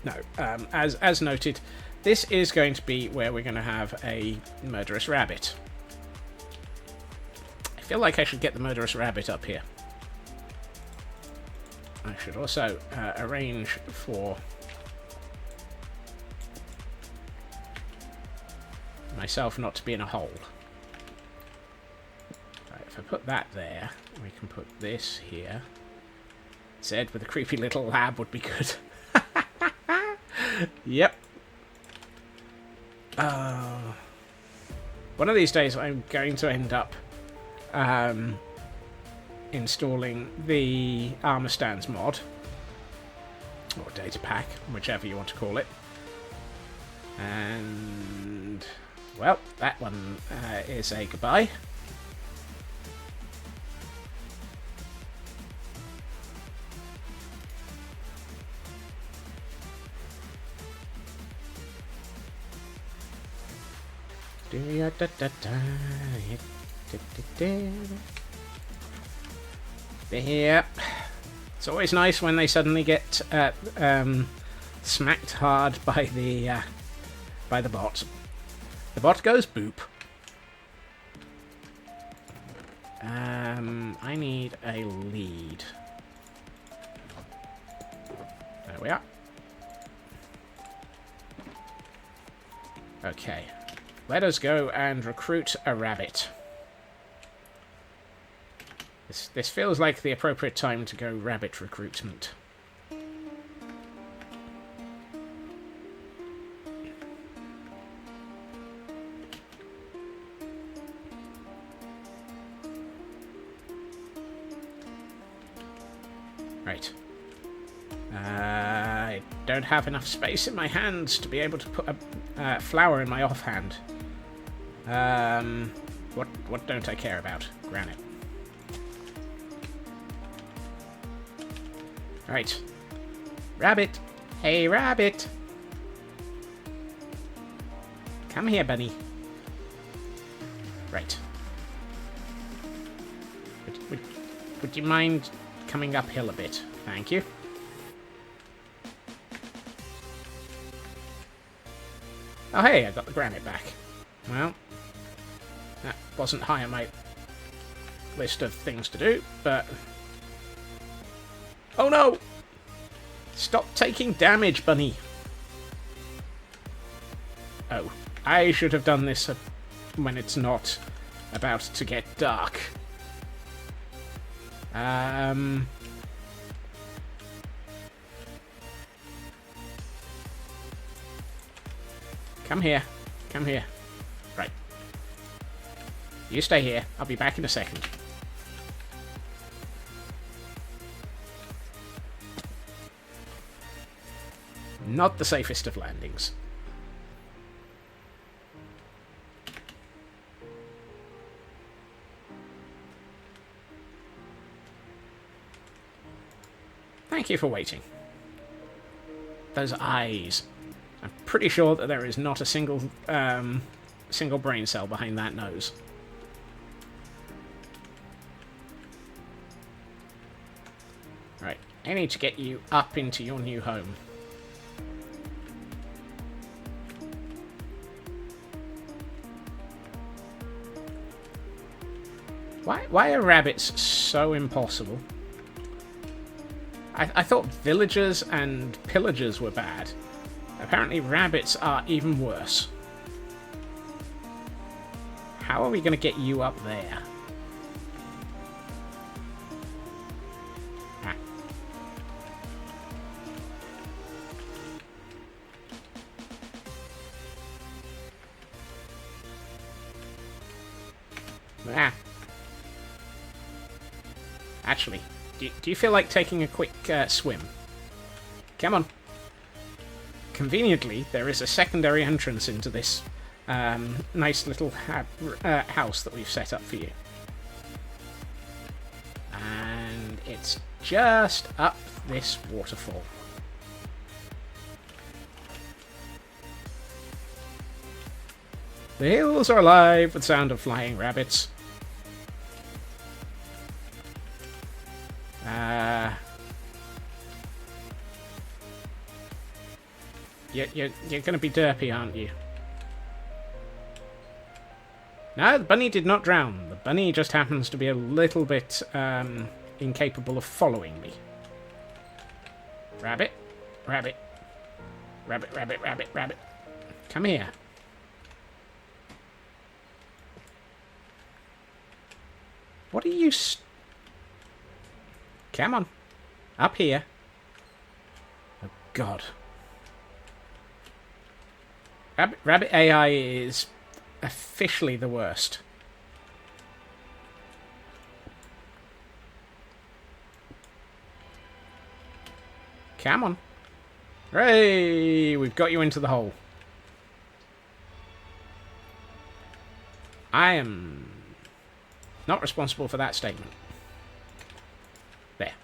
Speaker 1: No. As noted, this is going to be where we're going to have a murderous rabbit. I feel like I should get the murderous rabbit up here. I should also arrange for myself not to be in a hole. Right, if I put that there, we can put this here. Zed with a creepy little lab would be good. Yep. One of these days I'm going to end up installing the armor stands mod, or data pack, whichever you want to call it. And, well, that one is a goodbye. There. It's always nice when they suddenly get smacked hard by the bot. The bot goes boop. I need a lead. There we are. Okay. Let us go and recruit a rabbit. This feels like the appropriate time to go rabbit recruitment. Right. I don't have enough space in my hands to be able to put a flower in my offhand. What don't I care about? Granite. Right. Rabbit! Hey, rabbit! Come here, bunny. Right. Would you mind coming uphill a bit? Thank you. Oh, hey, I got the granite back. Well, that wasn't high on my list of things to do, but... Oh, no! Stop taking damage, bunny! Oh, I should have done this when it's not about to get dark. Come here. Come here. Right. You stay here. I'll be back in a second. Not the safest of landings. Thank you for waiting. Those eyes. I'm pretty sure that there is not a single brain cell behind that nose. Right, I need to get you up into your new home. Why are rabbits so impossible? I thought villagers and pillagers were bad. Apparently rabbits are even worse. How are we going to get you up there? Ah. Ah. Actually, do you feel like taking a quick swim? Come on. Conveniently, there is a secondary entrance into this nice little house that we've set up for you. And it's just up this waterfall. The hills are alive with sound of flying rabbits. You're going to be derpy, aren't you? No, the bunny did not drown. The bunny just happens to be a little bit incapable of following me. Rabbit, rabbit, rabbit, rabbit, rabbit, rabbit. Come here. What are you... Come on. Up here. Oh, God. Rabbit AI is officially the worst. Come on. Hooray! We've got you into the hole. I am not responsible for that statement. There.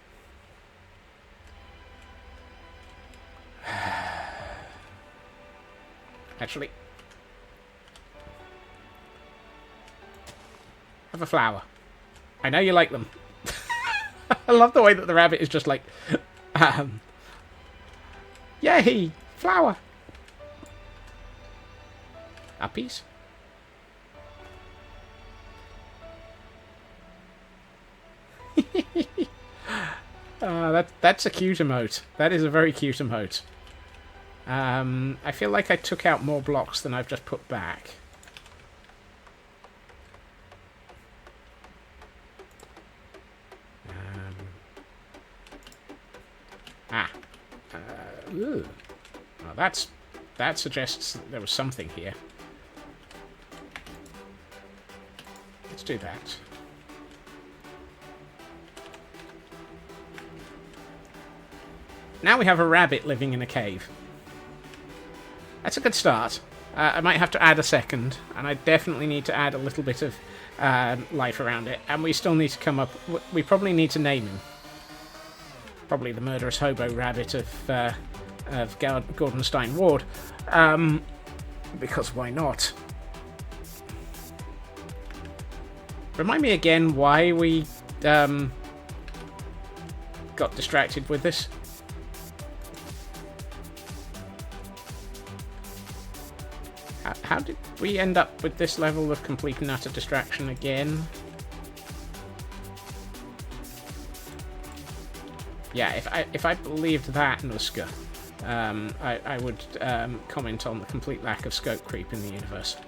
Speaker 1: Actually, have a flower. I know you like them. I love the way that the rabbit is just like, yay, flower. Uppies. That's a cute emote. That is a very cute emote. I feel like I took out more blocks than I've just put back. Ooh. Well, that suggests that there was something here. Let's do that. Now we have a rabbit living in a cave. That's a good start. I might have to add a second, and I definitely need to add a little bit of life around it. And we still need to come up... We probably need to name him. Probably the murderous hobo rabbit of Gordon Stein Ward. Because why not? Remind me again why we got distracted with this. How did we end up with this level of complete and utter distraction again? Yeah, if I believed that, Nuska, I would comment on the complete lack of scope creep in the universe.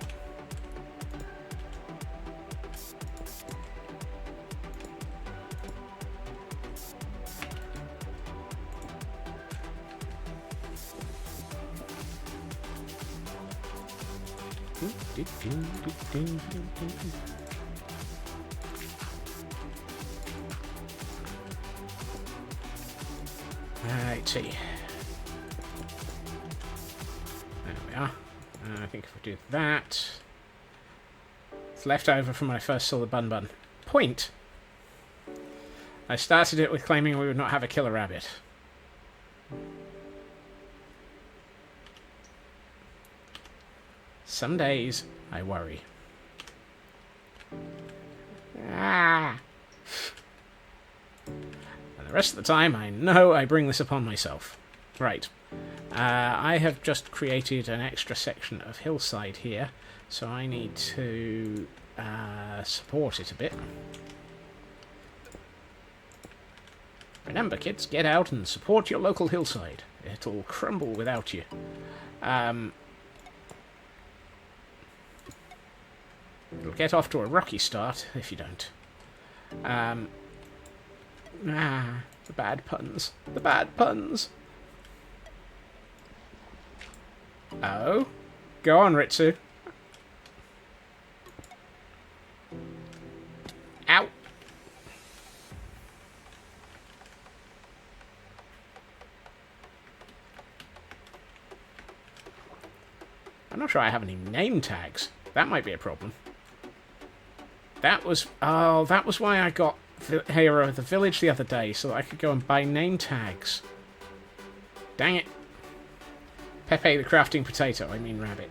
Speaker 1: Righty. There we are. I think if we do that... It's left over from when I first saw the Bun Bun. Point! I started it with claiming we would not have a killer rabbit. Some days, I worry. Ah! And the rest of the time, I know I bring this upon myself. Right. I have just created an extra section of hillside here, so I need to support it a bit. Remember, kids, get out and support your local hillside. It'll crumble without you. It'll get off to a rocky start if you don't. The bad puns. The bad puns. Oh? Go on, Ritsu. Ow! I'm not sure I have any name tags. That might be a problem. That was why I got Hero of the Village the other day, so that I could go and buy name tags. Dang it. Pepe the crafting potato, I mean rabbit.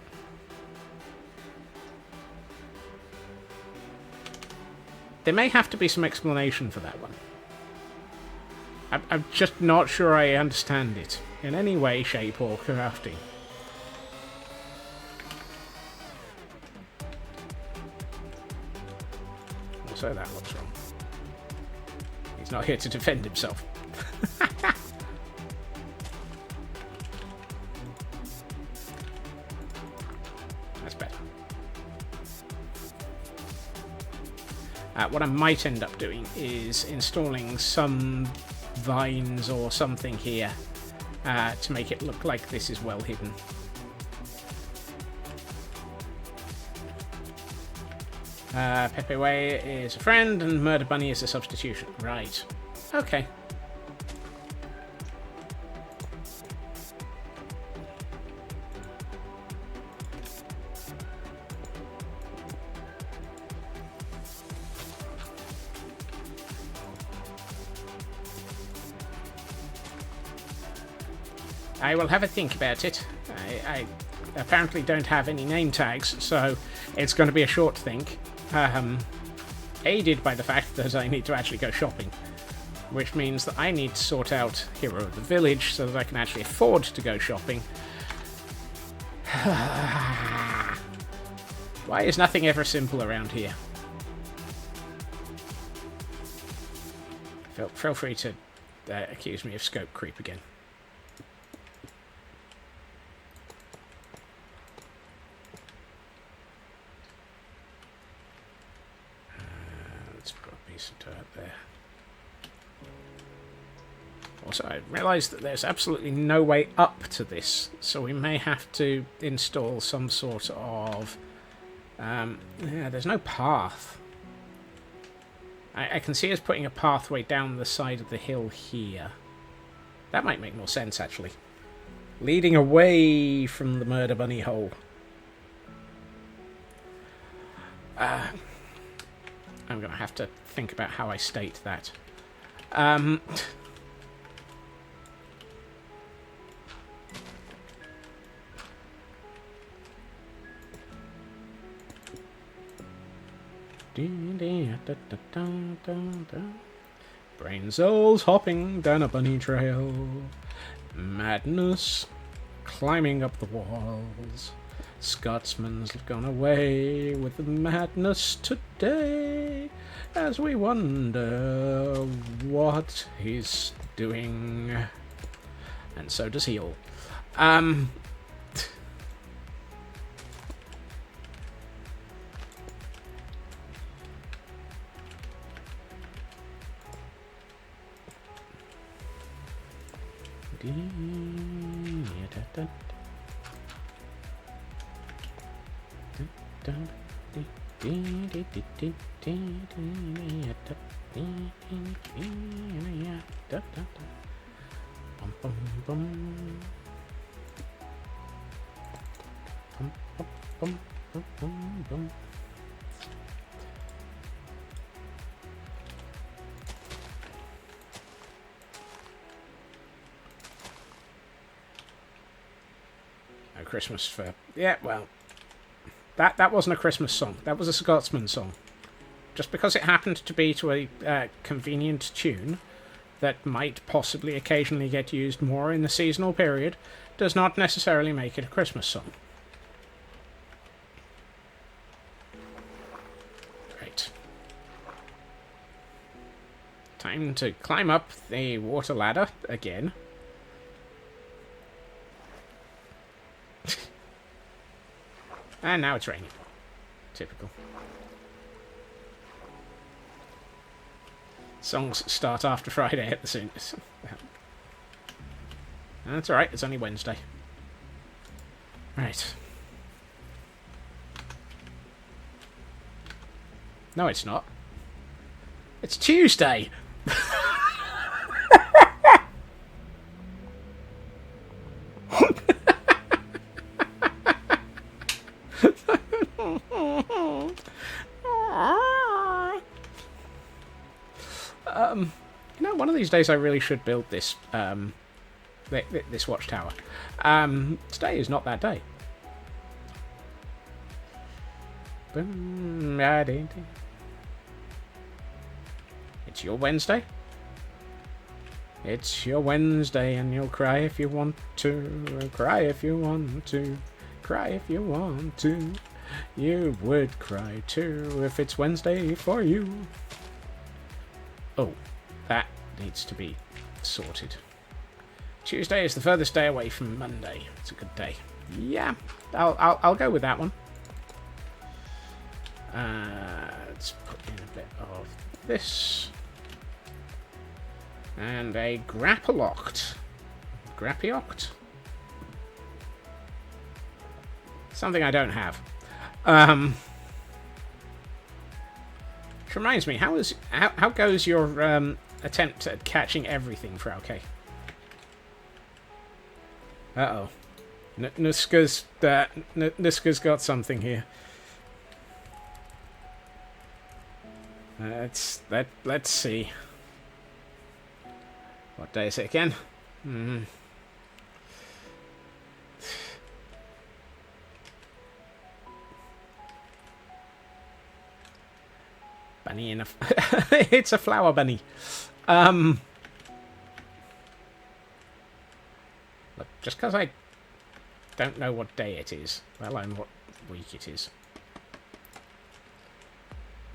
Speaker 1: There may have to be some explanation for that one. I'm just not sure I understand it in any way, shape, or crafting. So that looks wrong. He's not here to defend himself. That's better. What I might end up doing is installing some vines or something here to make it look like this is well hidden. Pepe Way is a friend, and Murder Bunny is a substitution. Right. Okay. I will have a think about it. I apparently don't have any name tags, so it's going to be a short think. Aided by the fact that I need to actually go shopping, which means that I need to sort out Hero of the Village so that I can actually afford to go shopping. Why is nothing ever simple around here? Feel free to accuse me of scope creep again. There. Also, I realised that there's absolutely no way up to this, so we may have to install some sort of... yeah, there's no path. I can see us putting a pathway down the side of the hill here. That might make more sense, actually. Leading away from the Murder Bunny hole. I'm going to have to think about how I state that. Brain cells hopping down a bunny trail. Madness climbing up the walls. Scotsman's gone away with the madness today, as we wonder what he's doing. And so does he all. No Christmas for... Yeah, well... That wasn't a Christmas song. That was a Scotsman song. Just because it happened to be to a convenient tune that might possibly occasionally get used more in the seasonal period does not necessarily make it a Christmas song. Right. Time to climb up the water ladder again. And now it's raining. Typical. Songs start after Friday at the soonest. That's alright, it's only Wednesday. Right. No, it's not. It's Tuesday! You know, one of these days I really should build this this watchtower. Today is not that day. It's your Wednesday. It's your Wednesday, and you'll cry if you want to. Cry if you want to. Cry if you want to. You would cry too if it's Wednesday for you. Oh, that needs to be sorted. Tuesday is the furthest day away from Monday. It's a good day. Yeah, I'll go with that one. Let's put in a bit of this. And a grappaloct. Grappioct? Something I don't have. Which reminds me, how goes your attempt at catching everything, Frauke? Uh-oh. Nuska's got something here. Let's see. What day is it again? Bunny in a... It's a flower bunny. Look, just because I don't know what day it is, let alone what week it is.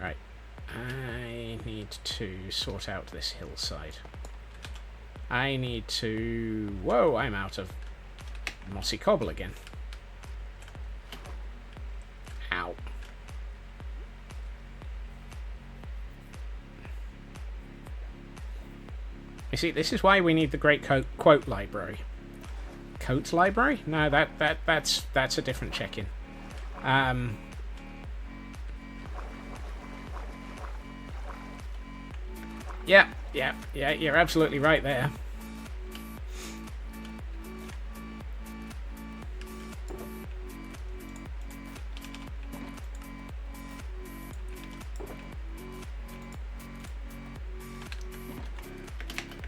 Speaker 1: Right. I need to sort out this hillside. I need to... Whoa, I'm out of mossy cobble again. Ow. You see, this is why we need the great quote library. Coat library? No, that's a different check-in. Yeah, you're absolutely right there.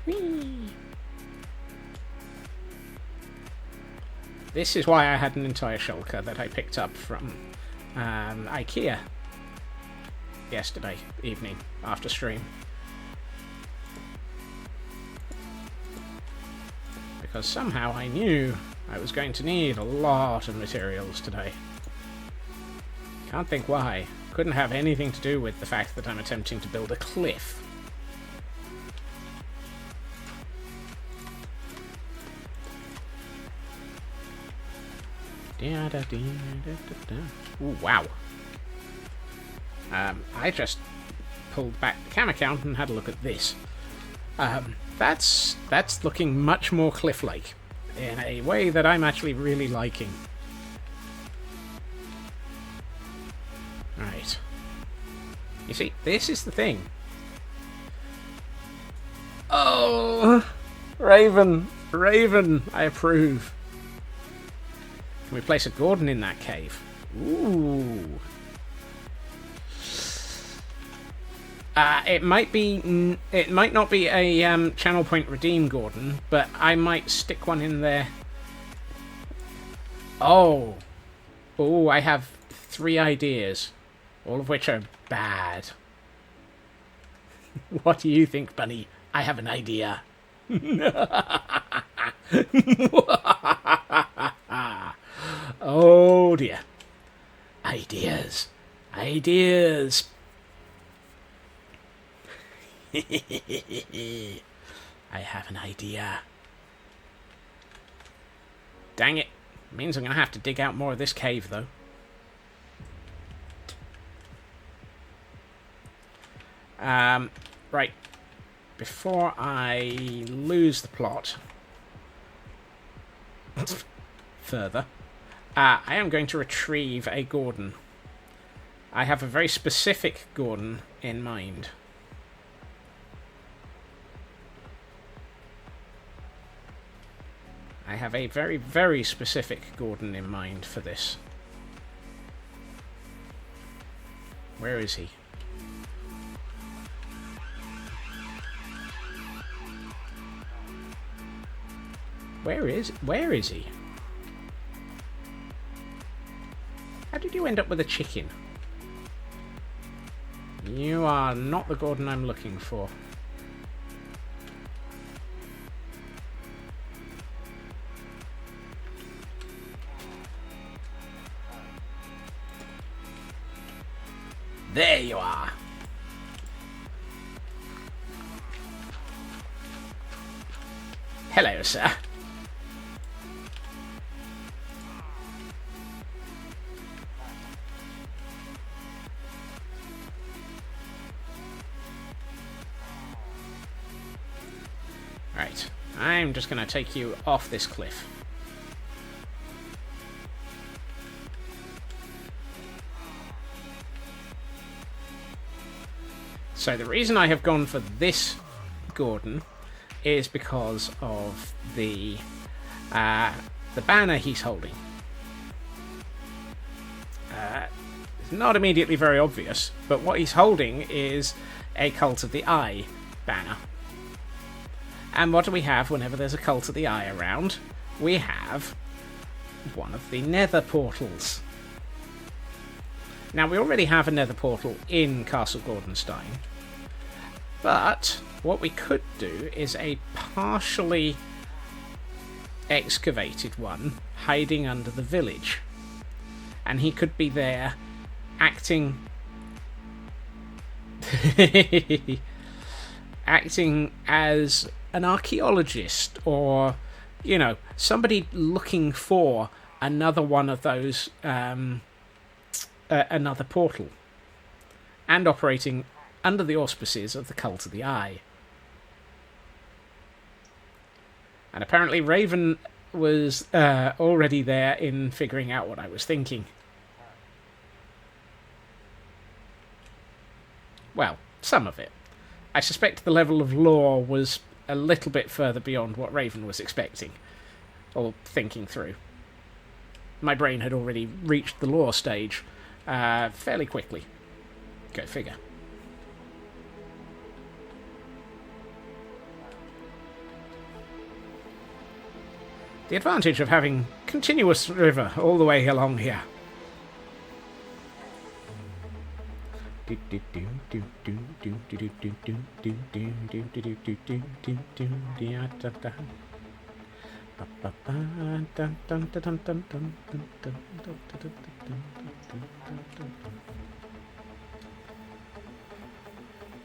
Speaker 1: Whee! This is why I had an entire shulker that I picked up from IKEA yesterday evening after stream. Because somehow I knew I was going to need a lot of materials today. Can't think why. Couldn't have anything to do with the fact that I'm attempting to build a cliff. Ooh, wow. I just pulled back the camera count and had a look at this. That's looking much more cliff-like, in a way that I'm actually really liking. Right. You see, this is the thing. Oh! Raven! Raven! I approve. Can we place a Gordon in that cave? Ooh. It might not be a channel point redeem Gordon, but I might stick one in there. Oh. Oh, I have 3 ideas, all of which are bad. What do you think, Bunny? I have an idea. Oh dear. Ideas. Ideas. I have an idea. Dang it. Means I'm going to have to dig out more of this cave, though. Right. Before I lose the plot further, I am going to retrieve a Gordon. I have a very specific Gordon in mind. I have a very, very specific Gordon in mind for this. Where is he? Where is he? How did you end up with a chicken? You are not the Gordon I'm looking for. There you are. Hello, sir. Right, I'm just going to take you off this cliff. So the reason I have gone for this Gordon is because of the banner he's holding. It's not immediately very obvious, but what he's holding is a Cult of the Eye banner. And what do we have whenever there's a Cult of the Eye around? We have one of the Nether portals. Now, we already have a Nether portal in Castle Gordonstein, but what we could do is a partially excavated one hiding under the village. And he could be there acting acting as an archaeologist, or, you know, somebody looking for another one of those another portal, and operating under the auspices of the Cult of the Eye. And apparently Raven was already there in figuring out what I was thinking. Well, some of it. I suspect the level of lore was a little bit further beyond what Raven was expecting, or thinking through. My brain had already reached the lore stage fairly quickly. Go figure. The advantage of having continuous river all the way along here.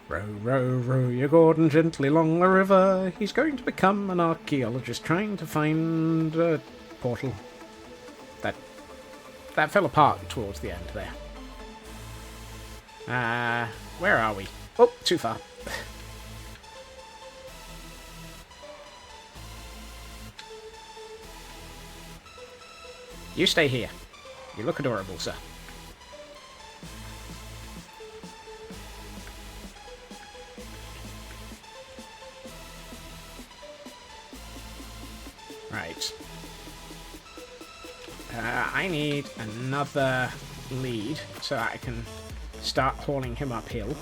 Speaker 1: Row, row, row your Gordon gently along the river. He's going to become an archaeologist trying to find a portal. That fell apart towards the end there. Where are we? Oh, too far. You stay here. You look adorable, sir. Right. I need another lead so that I can start hauling him uphill.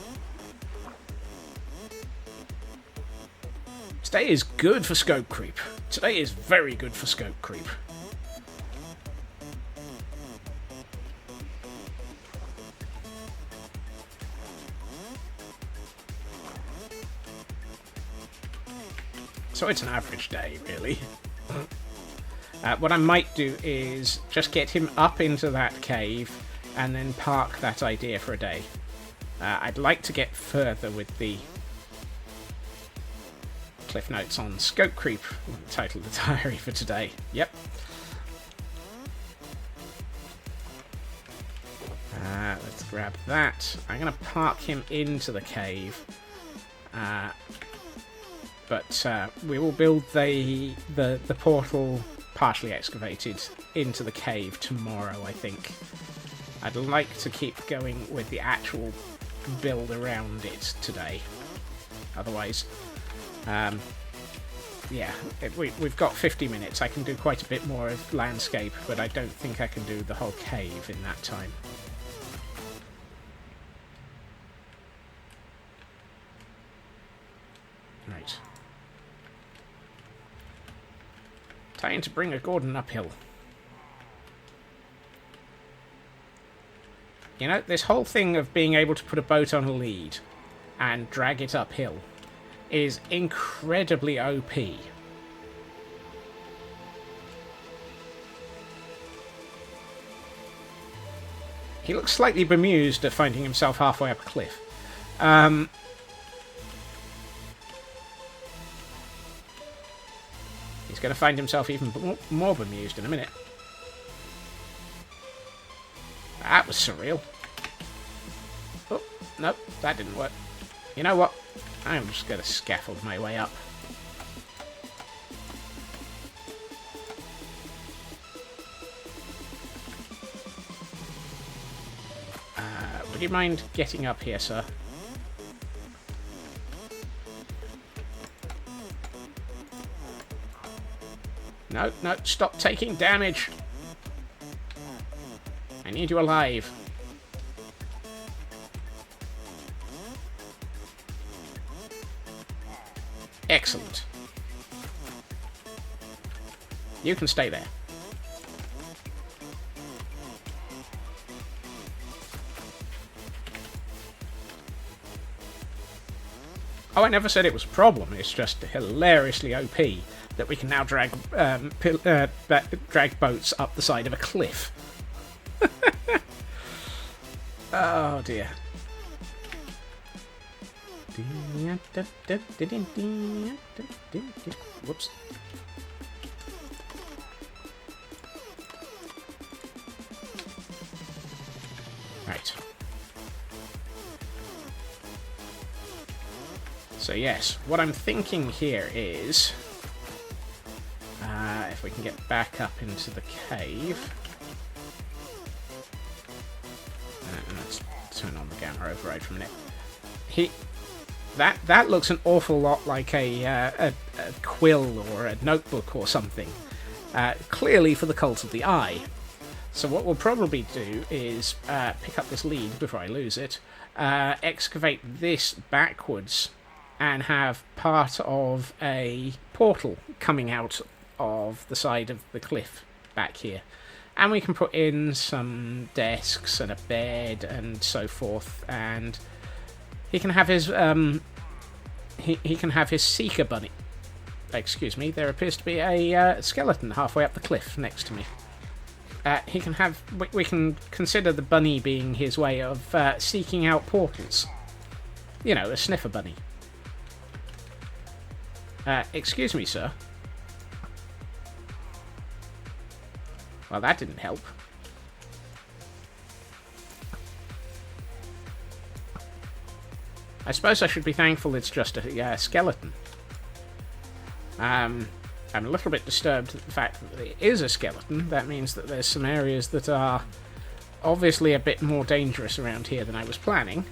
Speaker 1: Today is good for scope creep. Today is very good for scope creep. So it's an average day, really. What I might do is just get him up into that cave and then park that idea for a day. I'd like to get further with the cliff notes on scope creep. Title the diary for today. Yep. Let's grab that. I'm going to park him into the cave. But we will build the portal partially excavated into the cave tomorrow, I think. I'd like to keep going with the actual build around it today. Otherwise, yeah, we've got 50 minutes. I can do quite a bit more of landscape, but I don't think I can do the whole cave in that time. Right. Trying to bring a Gordon uphill. You know, this whole thing of being able to put a boat on a lead and drag it uphill is incredibly OP. He looks slightly bemused at finding himself halfway up a cliff. He's going to find himself even more bemused in a minute. That was surreal. Oh, nope, that didn't work. You know what? I'm just going to scaffold my way up. Would you mind getting up here, sir? No, no, stop taking damage. I need you alive. Excellent. You can stay there. Oh, I never said it was a problem. It's just hilariously OP that we can now drag drag boats up the side of a cliff. Oh dear. Whoops. Right. So yes, what I'm thinking here is, if we can get back up into the cave, let's turn on the gamma override for a minute. That looks an awful lot like a quill or a notebook or something, clearly for the cult of the eye. So what we'll probably do is pick up this lead before I lose it, excavate this backwards, and have part of a portal coming out of the side of the cliff back here. And we can put in some desks and a bed and so forth, and he can have his he can have his seeker bunny. excuse me, there appears to be a skeleton halfway up the cliff next to me. He can have... We can consider the bunny being his way of seeking out portals. You know, a sniffer bunny. Excuse me, sir. Well, that didn't help. I suppose I should be thankful it's just a skeleton. I'm a little bit disturbed at the fact that it is a skeleton. That means that there's some areas that are obviously a bit more dangerous around here than I was planning.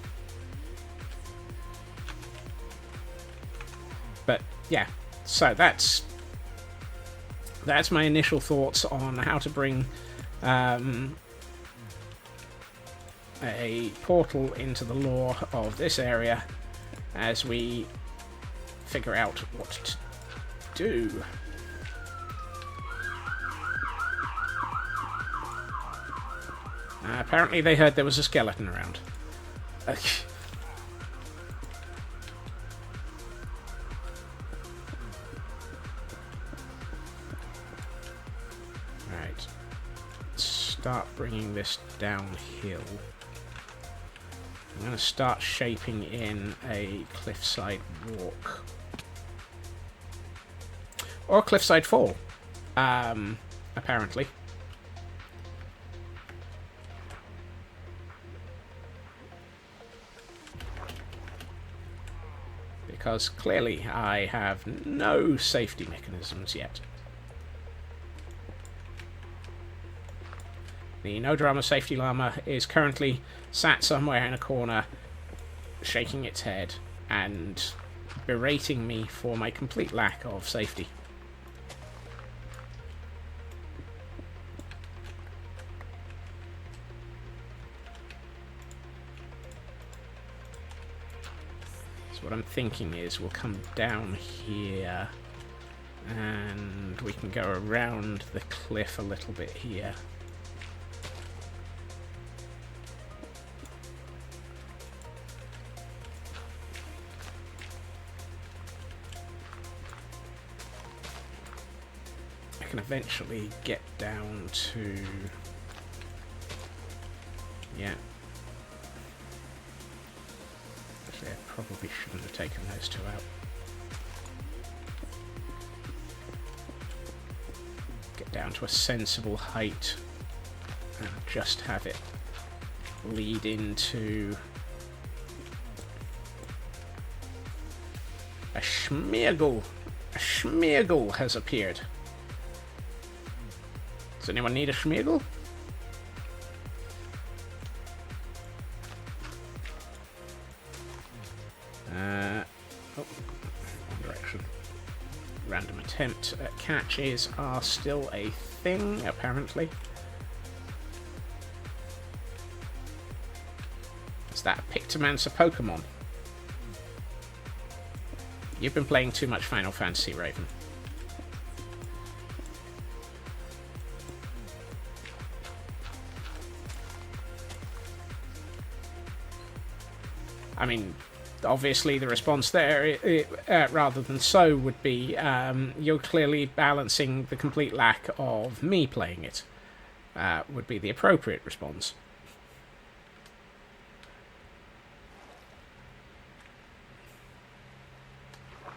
Speaker 1: But, yeah. So that's my initial thoughts on how to bring a portal into the lore of this area as we figure out what to do. Apparently they heard there was a skeleton around. Right. Start bringing this downhill. I'm going to start shaping in a cliffside walk. Or a cliffside fall. Apparently. Because clearly I have no safety mechanisms yet. The No Drama Safety Llama is currently sat somewhere in a corner, shaking its head and berating me for my complete lack of safety. So what I'm thinking is we'll come down here and we can go around the cliff a little bit here. I can eventually get down to... yeah. Actually, I probably shouldn't have taken those two out. Get down to a sensible height and just have it lead into a Schmeargle. A Schmeargle has appeared. Does anyone need a Schmeargle? Oh, wrong direction. Random attempt at catches are still a thing, apparently. Is that a Pictomancer Pokemon? You've been playing too much Final Fantasy, Raven. I mean, obviously the response there, rather than so, would be you're clearly balancing the complete lack of me playing it, would be the appropriate response.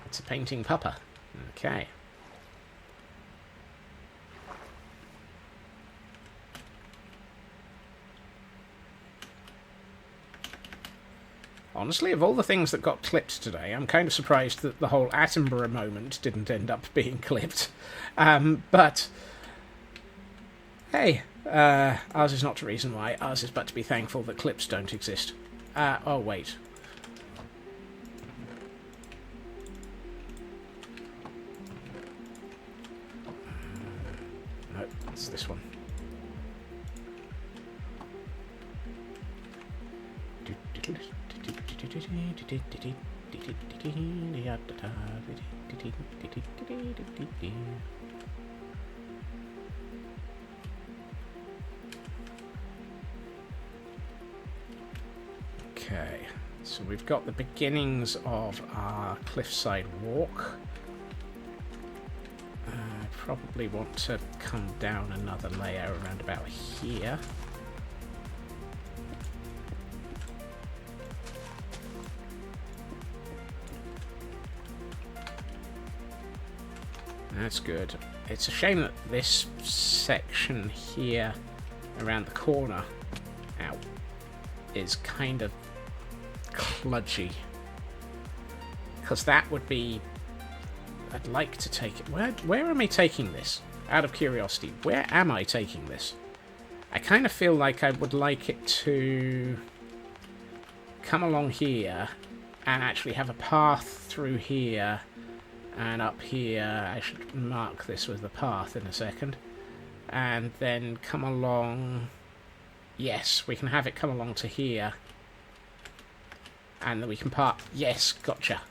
Speaker 1: It's a painting pupper. Okay. Honestly, of all the things that got clipped today, I'm kind of surprised that the whole Attenborough moment didn't end up being clipped. But, hey, ours is not to reason why. Ours is but to be thankful that clips don't exist. Oh, wait. No, it's this one. Okay, so we've got the beginnings of our cliffside walk. probably want to come down another layer around about here. That's good. It's a shame that this section here around the corner, ow, is kind of kludgy. Because that would be... I'd like to take it... Where am I taking this? Out of curiosity, where am I taking this? I kind of feel like I would like it to come along here and actually have a path through here and up here. I should mark this with the path in a second. And then come along... Yes, we can have it come along to here. And then we can park... Yes, gotcha.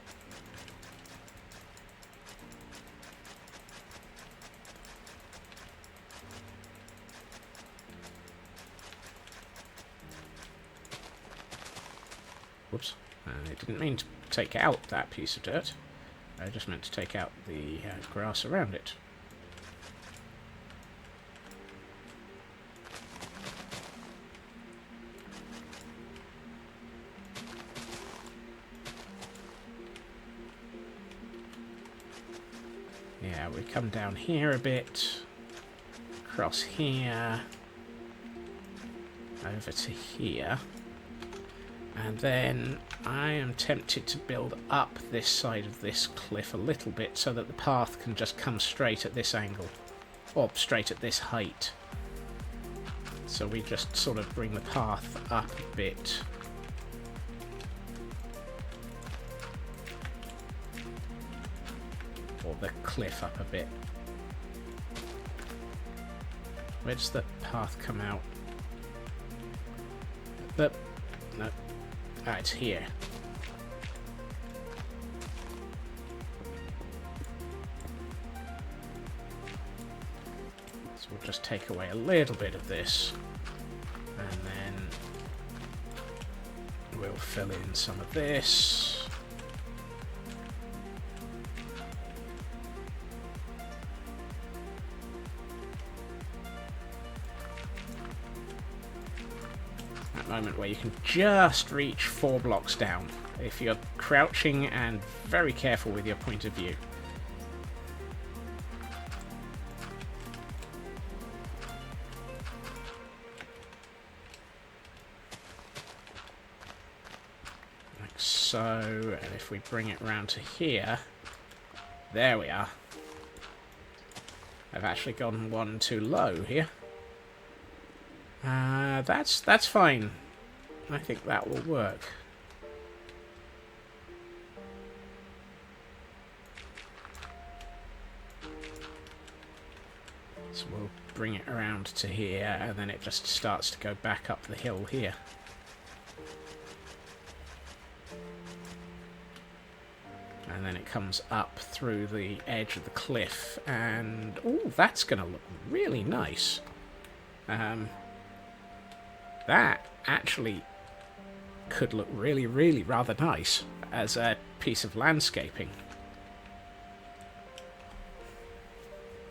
Speaker 1: Whoops. I didn't mean to take out that piece of dirt. I just meant to take out the grass around it. Yeah, we come down here a bit. Across here. Over to here. And then I am tempted to build up this side of this cliff a little bit so that the path can just come straight at this angle. Or straight at this height. So we just sort of bring the path up a bit. Or the cliff up a bit. Where does the path come out? No. Ah, it's here. So we'll just take away a little bit of this. And then we'll fill in some of this. Moment where you can just reach 4 blocks down if you're crouching and very careful with your point of view. Like so, and if we bring it round to here, there we are. I've actually gone one too low here. That's fine. I think that will work. So we'll bring it around to here, and then it just starts to go back up the hill here. And then it comes up through the edge of the cliff, and... oh, that's going to look really nice. That actually could look really, really rather nice as a piece of landscaping.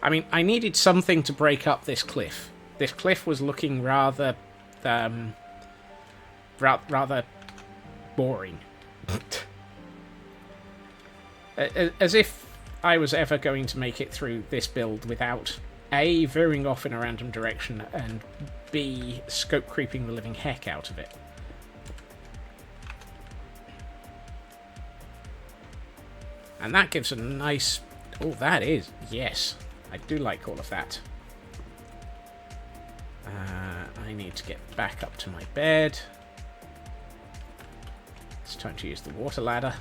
Speaker 1: I mean, I needed something to break up this cliff. This cliff was looking rather boring. As if I was ever going to make it through this build without A, veering off in a random direction, and B, scope creeping the living heck out of it. And that gives a nice... oh, that is... yes. I do like all of that. I need to get back up to my bed. It's time to use the water ladder.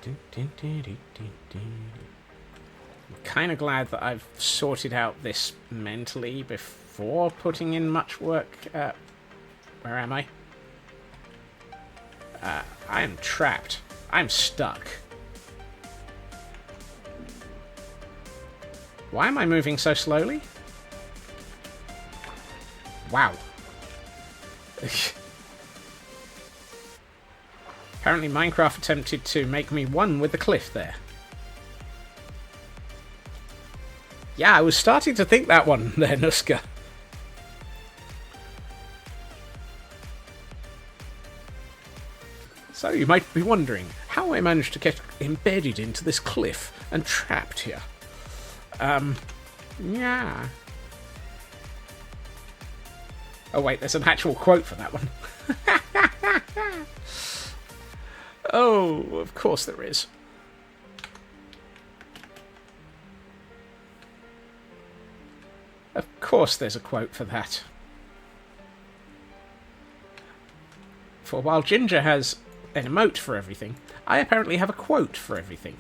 Speaker 1: I'm kind of glad that I've sorted out this mentally before putting in much work. Where am I? I am trapped. I'm stuck. Why am I moving so slowly? Wow. Apparently Minecraft attempted to make me one with the cliff there. Yeah, I was starting to think that one there, Nuska. So you might be wondering how I managed to get embedded into this cliff and trapped here. Yeah. Oh wait, there's an actual quote for that one. Oh, of course there is. Of course there's a quote for that. For while Ginger has an emote for everything, I apparently have a quote for everything.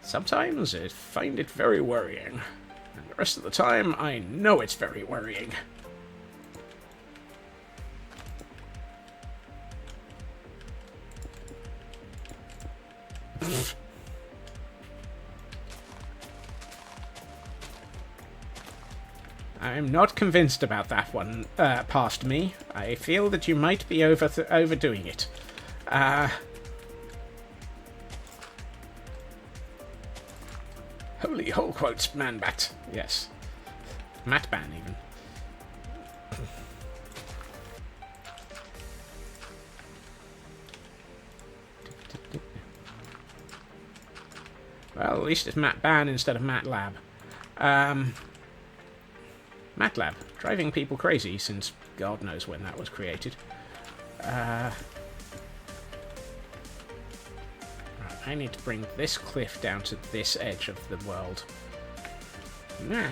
Speaker 1: Sometimes I find it very worrying, and the rest of the time I know it's very worrying. I'm not convinced about that one, past me. I feel that you might be overdoing it. Holy whole quotes, man-bat. Yes. Mat-ban, even. Well, at least it's Mat-ban instead of Mat-lab. MATLAB, driving people crazy since God knows when that was created. Right, I need to bring this cliff down to this edge of the world. Nah.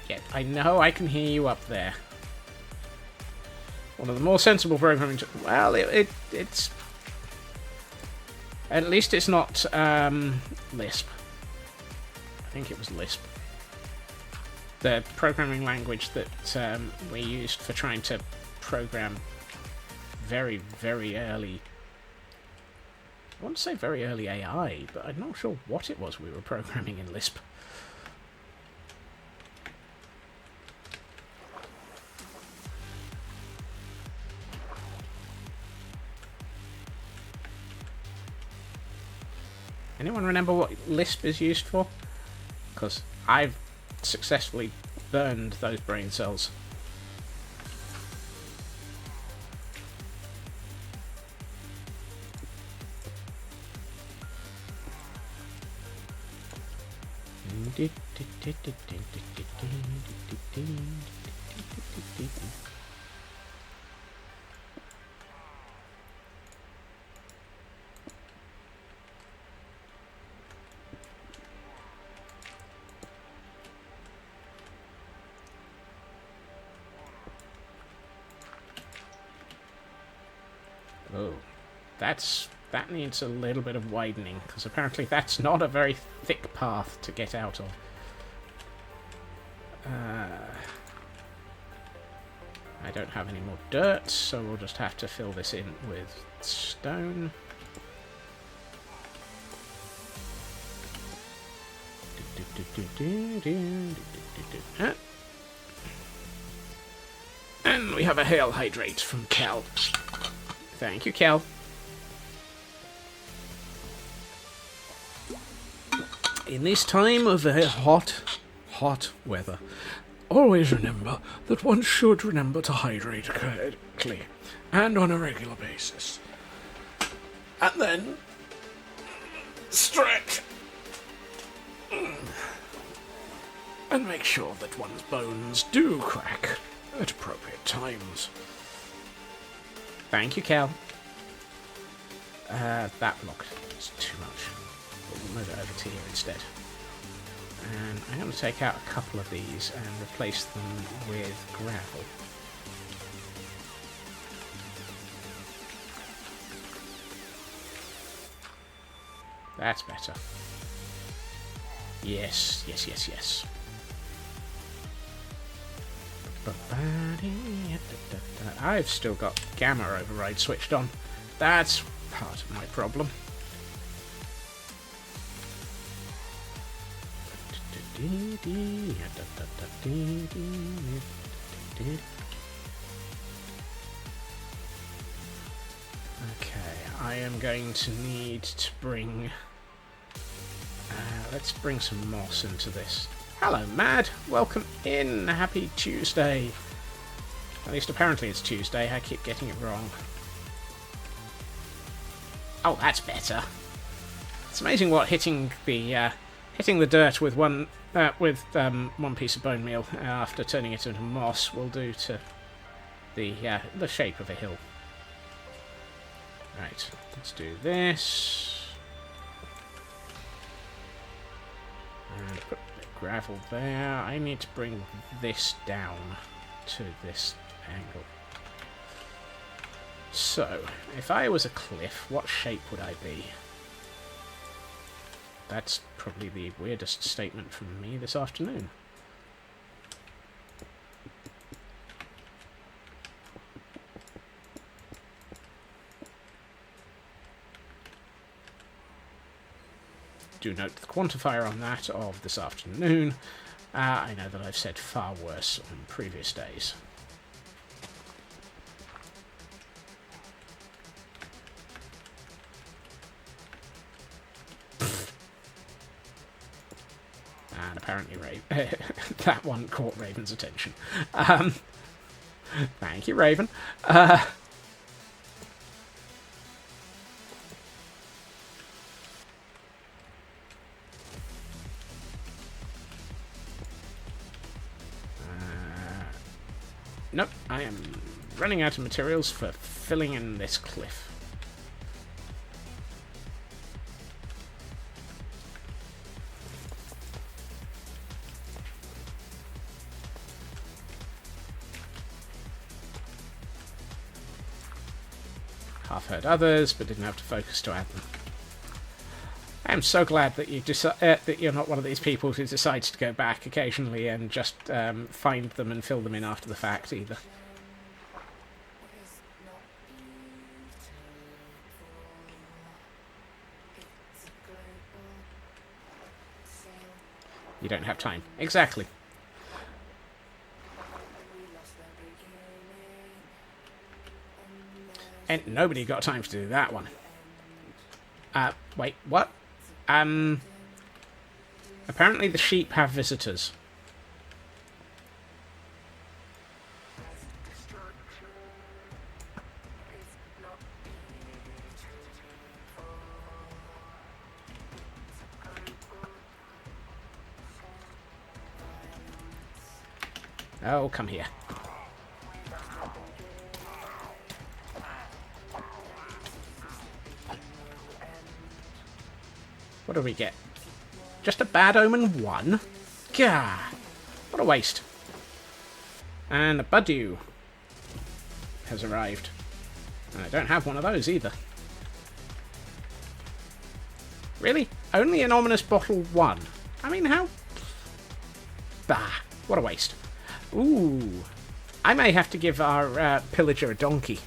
Speaker 1: Yet I know I can hear you up there. One of the more sensible programming. Well, it's at least it's not Lisp. I think it was Lisp, the programming language that we used for trying to program very, very early. I want to say very early AI, but I'm not sure what it was we were programming in Lisp. Anyone remember what Lisp is used for? Because I've successfully burned those brain cells. Oh, that needs a little bit of widening, because apparently that's not a very thick path to get out of. I don't have any more dirt, so we'll just have to fill this in with stone. And we have a hail hydrate from Cal. Thank you, Cal. In this time of hot weather, always remember that one should remember to hydrate correctly and on a regular basis. And then stretch. And make sure that one's bones do crack at appropriate times. Thank you, Cal. That block is too much. We'll move it over to here instead. And I'm going to take out a couple of these and replace them with gravel. That's better. Yes, yes, yes, yes. I've still got gamma override switched on. That's part of my problem. Okay, I am going to need to bring... let's bring some moss into this. Hello, Mad! Welcome in! Happy Tuesday! At least apparently it's Tuesday, I keep getting it wrong. Oh, that's better. It's amazing what hitting the dirt with one piece of bone meal after turning it into moss will do to the shape of a hill. Right, let's do this. And put a bit of gravel there. I need to bring this down to this angle. So, if I was a cliff, what shape would I be? That's probably the weirdest statement from me this afternoon. Do note the quantifier on that of this afternoon. I know that I've said far worse on previous days. And apparently that one caught Raven's attention. Thank you, Raven. Nope, I am running out of materials for filling in this cliff. Half heard others, but didn't have to focus to add them. I am so glad that you're not one of these people who decides to go back occasionally and just find them and fill them in after the fact either. You don't have time. Exactly. And nobody got time to do that one. Wait, what? Apparently the sheep have visitors. Oh, come here. What do we get? Just a bad omen 1? Gah! What a waste. And a Budew has arrived. And I don't have one of those either. Really? Only an ominous bottle 1? I mean, how... Bah! What a waste. Ooh. I may have to give our pillager a donkey.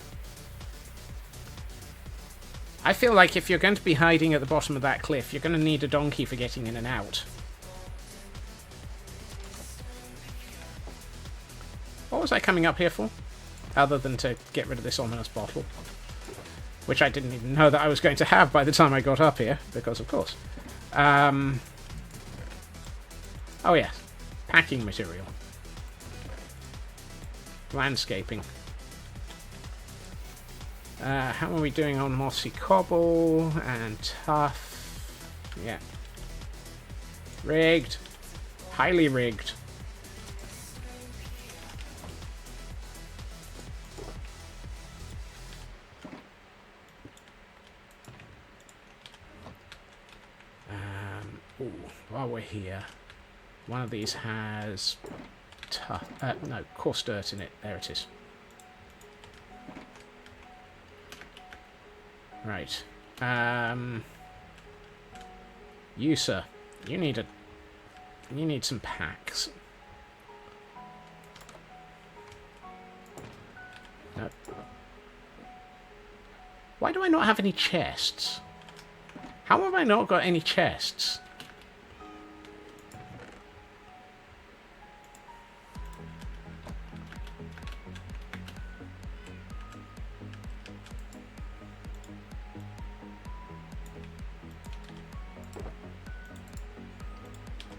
Speaker 1: I feel like if you're going to be hiding at the bottom of that cliff, you're going to need a donkey for getting in and out. What was I coming up here for? Other than to get rid of this ominous bottle. Which I didn't even know that I was going to have by the time I got up here, because of course. Oh yeah, packing material. Landscaping. How are we doing on mossy cobble and tough? Yeah. Rigged. Highly rigged. Ooh, while we're here, one of these has tough, no, coarse dirt in it. There it is. Right. You, sir. You need some packs. Why do I not have any chests? How have I not got any chests?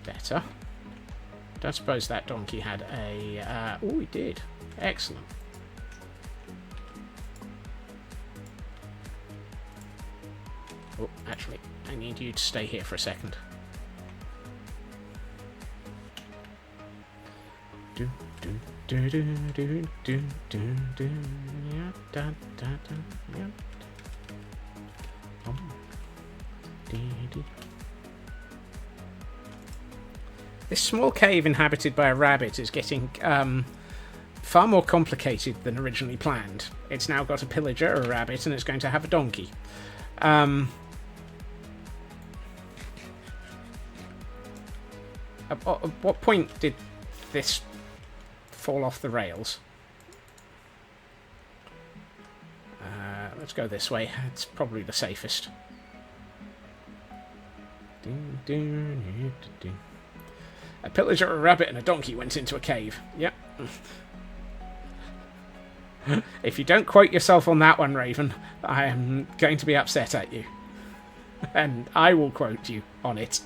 Speaker 1: Better. Don't suppose that donkey had a... oh, he did. Excellent. Oh, actually, I need you to stay here for a second. Do do do do do do do do yeah da da da yeah. Dee, dee. This small cave inhabited by a rabbit is getting far more complicated than originally planned. It's now got a pillager, a rabbit, and it's going to have a donkey. At what point did this fall off the rails? Let's go this way. It's probably the safest. A pillager, a rabbit, and a donkey went into a cave. Yep. If you don't quote yourself on that one, Raven, I am going to be upset at you. And I will quote you on it.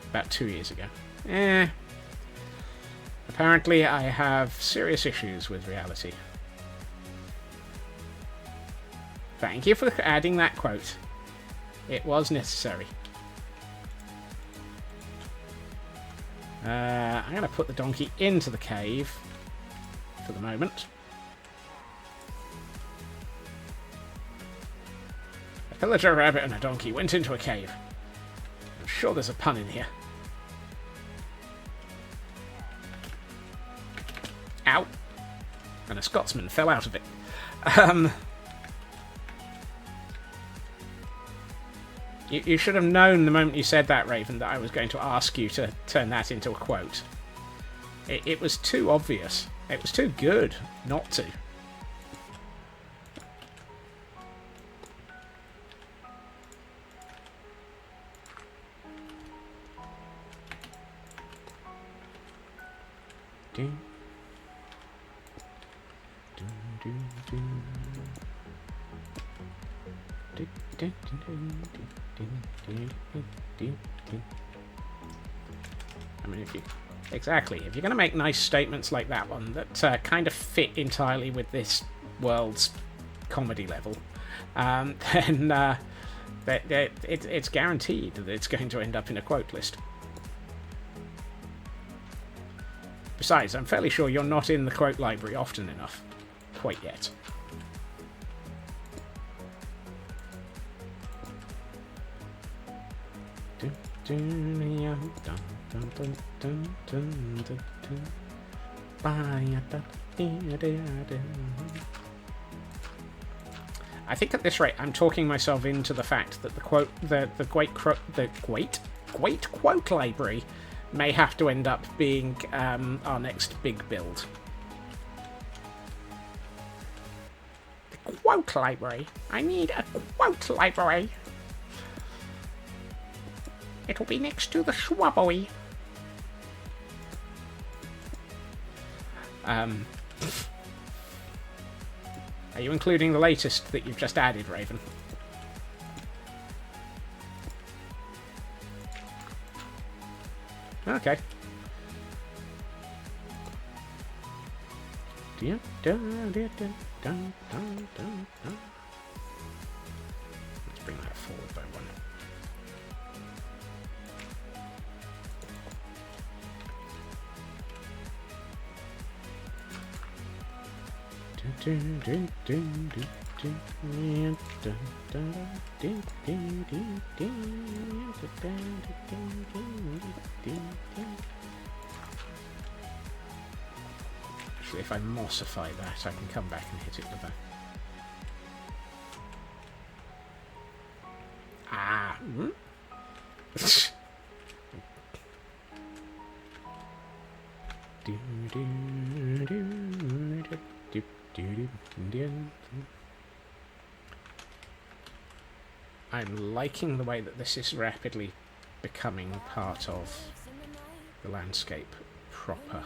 Speaker 1: About 2 years ago. Apparently I have serious issues with reality. Thank you for adding that quote. It was necessary. I'm going to put the donkey into the cave for the moment. A pillager, a rabbit, and a donkey went into a cave. I'm sure there's a pun in here. Ow! And a Scotsman fell out of it. You should have known the moment you said that, Raven, that I was going to ask you to turn that into a quote. It was too obvious. It was too good not to. I mean, if you're going to make nice statements like that one that kind of fit entirely with this world's comedy level, then it's guaranteed that it's going to end up in a quote list. Besides, I'm fairly sure you're not in the quote library often enough. Quite yet. I think at this rate I'm talking myself into the fact that the great quote library may have to end up being our next big build. The quote library. I need a quote library. It'll be next to the shrubbery. Are you including the latest that you've just added, Raven? Okay. Let's bring that forward by one. Actually, if I mossify that, I can come back and hit it with that. I'm liking the way that this is rapidly becoming part of the landscape proper.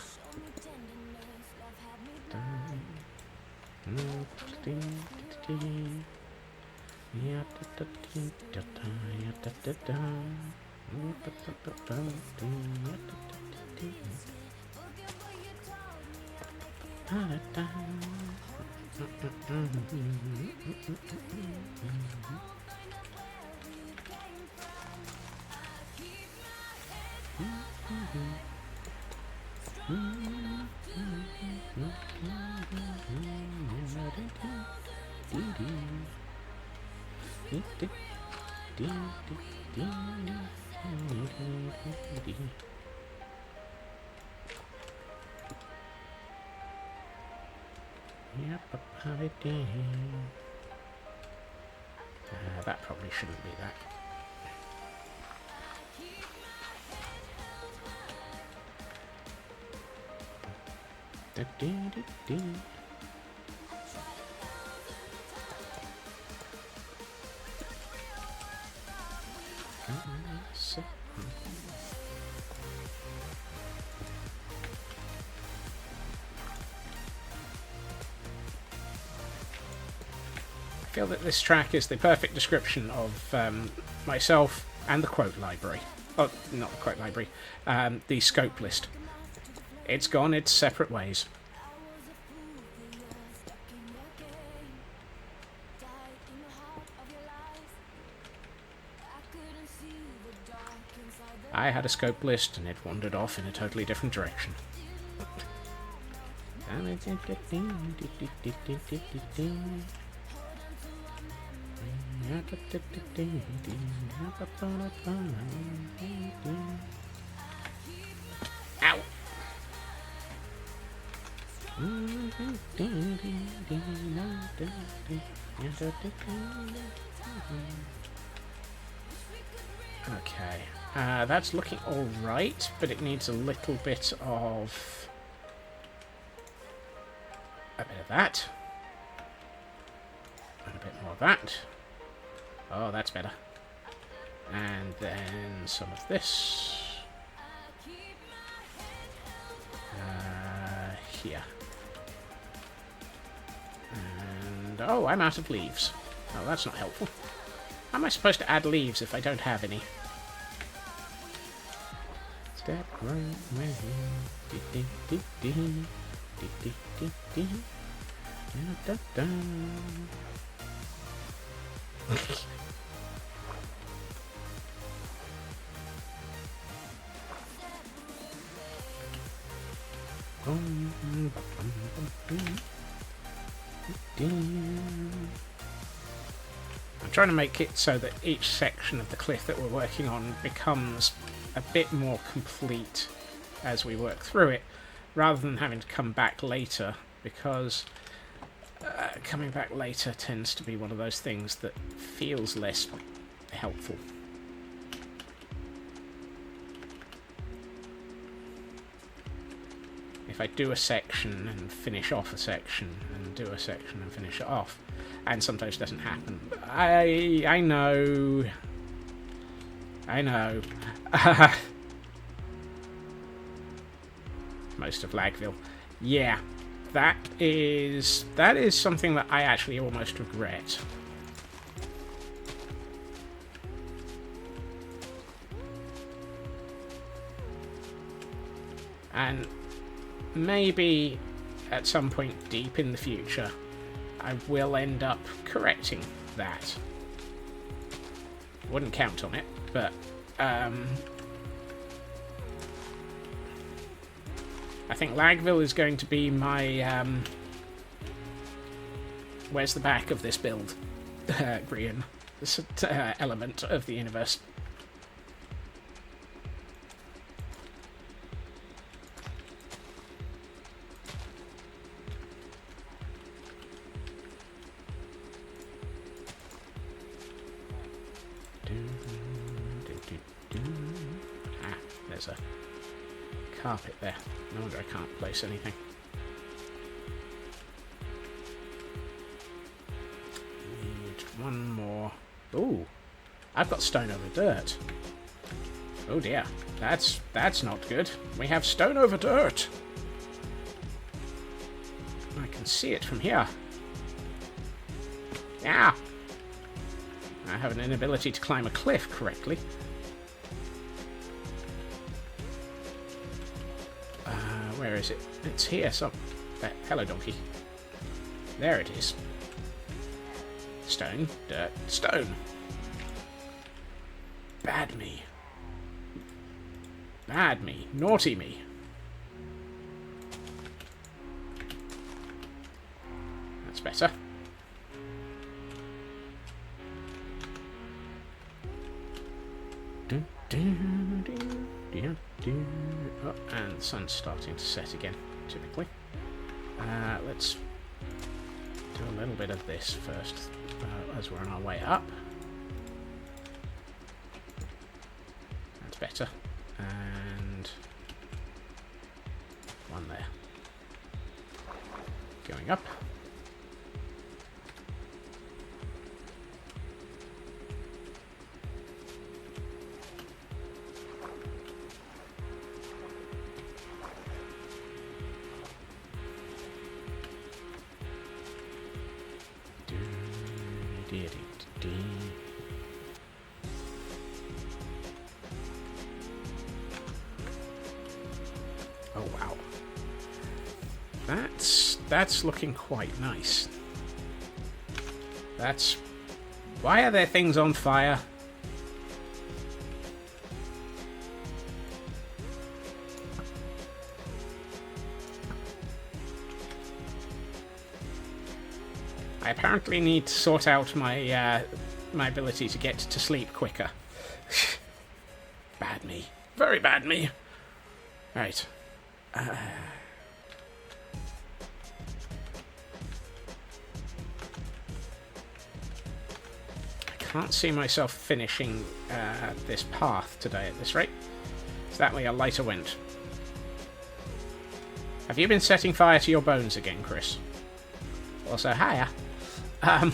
Speaker 1: That probably shouldn't be that. I feel that this track is the perfect description of myself and the quote library. Oh, not the quote library. The scope list. It's gone its separate ways. I had a scope list and it wandered off in a totally different direction. Ow! Okay, that's looking alright, but it needs a little bit of... a bit of that. And a bit more of that. Oh, that's better. And then some of this. Here. And... oh, I'm out of leaves. Oh, that's not helpful. How am I supposed to add leaves if I don't have any? Step right way. I'm trying to make it so that each section of the cliff that we're working on becomes a bit more complete as we work through it, rather than having to come back later, because coming back later tends to be one of those things that feels less helpful. If I do a section and finish off a section, and do a section and finish it off, and sometimes it doesn't happen. I know. I know. Most of Lagville. Yeah, that is something that I actually almost regret. And maybe at some point deep in the future, I will end up correcting that. Wouldn't count on it, but I think Lagville is going to be my where's the back of this build? Grian, this element of the universe. carpet there. No wonder I can't place anything. Need one more. Ooh, I've got stone over dirt. Oh dear, that's not good. We have stone over dirt. I can see it from here. Yeah. I have an inability to climb a cliff correctly. Where is it? It's here. So, hello, donkey. There it is. Stone, dirt, stone. Bad me. Bad me. Naughty me. That's better. Oh, and the sun's starting to set again, typically. Let's do a little bit of this first as we're on our way up. That's better. And one there. Going up. Oh wow. That's looking quite nice. Why are there things on fire? I apparently need to sort out my my ability to get to sleep quicker. Bad me. Very bad me. Right. I can't see myself finishing this path today at this rate. So that way a lighter went. Have you been setting fire to your bones again, Chris? Also, hiya. I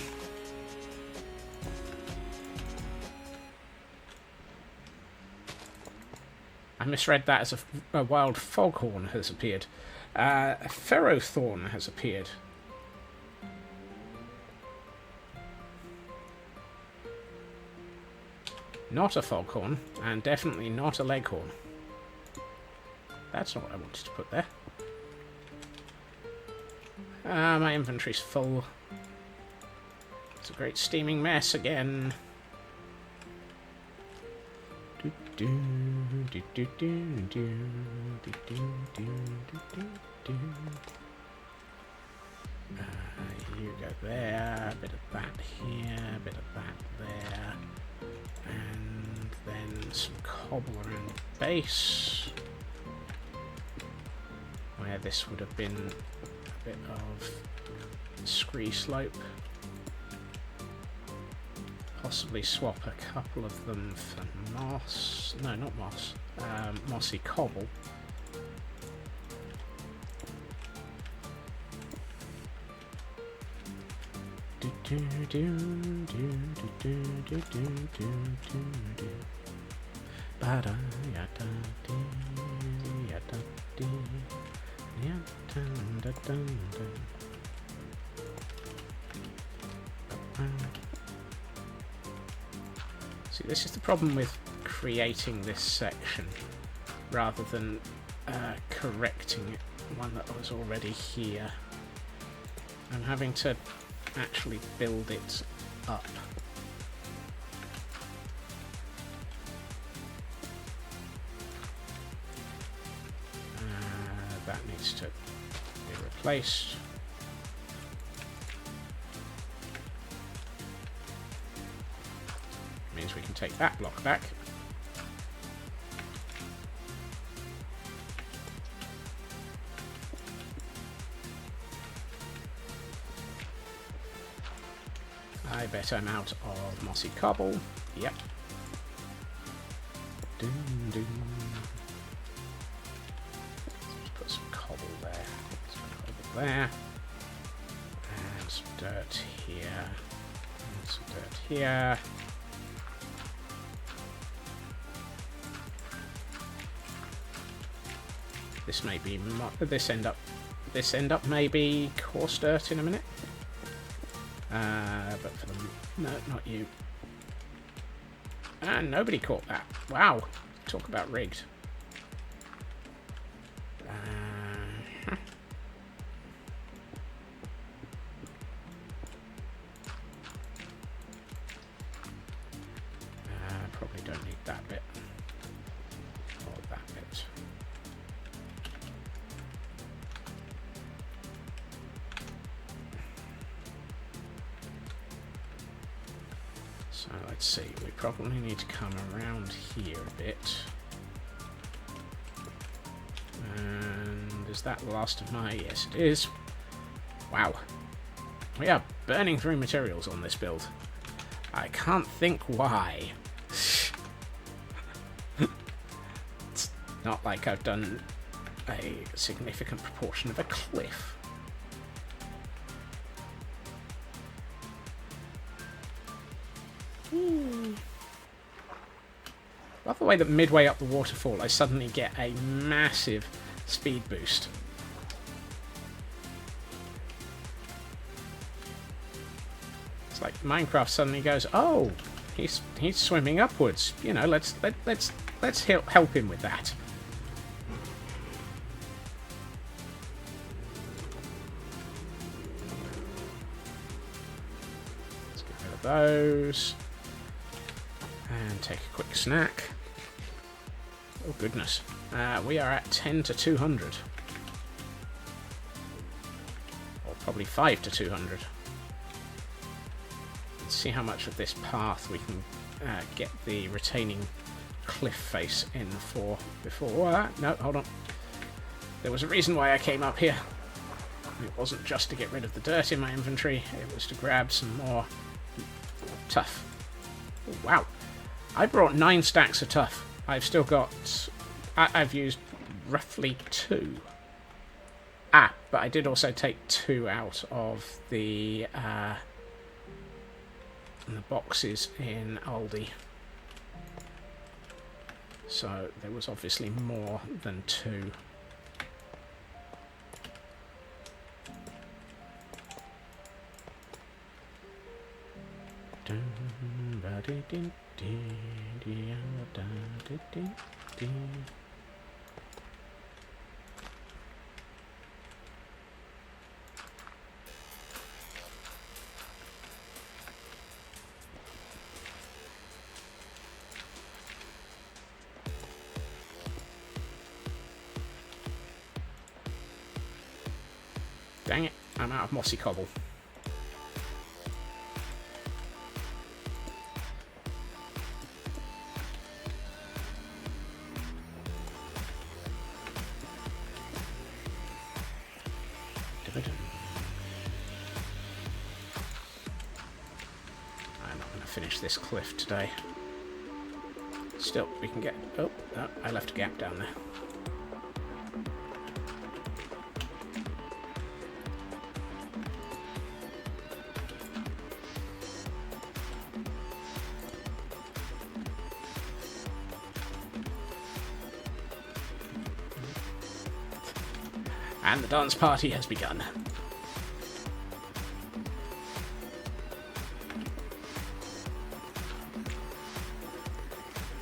Speaker 1: misread that as a wild foghorn has appeared. A ferrothorn has appeared. Not a foghorn, and definitely not a leghorn. That's not what I wanted to put there. My inventory's full. It's a great steaming mess again. You go there, a bit of that here, a bit of that there, and then some cobble around the base, where this would have been a bit of scree slope. Possibly swap a couple of them for moss. No, not moss. Mossy cobble. See, this is the problem with creating this section rather than correcting one that was already here. I'm having to actually build it up. That needs to be replaced. Means we can take that block back. I bet I'm out of mossy cobble. Yep. Dun, dun. there. And some dirt here. And some dirt here. This may be this end up may be coarse dirt in a minute. But for them, no, not you. And nobody caught that. Wow, talk about rigged. Probably don't need that bit or that bit. So let's see, we probably need to come around here a bit. And is that the last of my... Yes, it is. Wow. We are burning through materials on this build. I can't think why. It's not like I've done a significant proportion of a cliff. Love the way that midway up the waterfall I suddenly get a massive speed boost. It's like Minecraft suddenly goes, oh, he's swimming upwards. You know, let's help him with that. Let's get rid of those. And take a quick snack. Oh goodness. We are at 10 to 200. Or probably 5 to 200. Let's see how much of this path we can get the retaining cliff face in for before... no, hold on. There was a reason why I came up here. It wasn't just to get rid of the dirt in my inventory. It was to grab some more tuff. Oh, wow. I brought 9 stacks of tuff. I've still got... I've used roughly 2. But I did also take 2 out of the boxes in Aldi. So there was obviously more than 2. Dang it, I'm out of mossy cobble. I'm not going to finish this cliff today. Still, we can get... Oh, no, I left a gap down there. And the dance party has begun.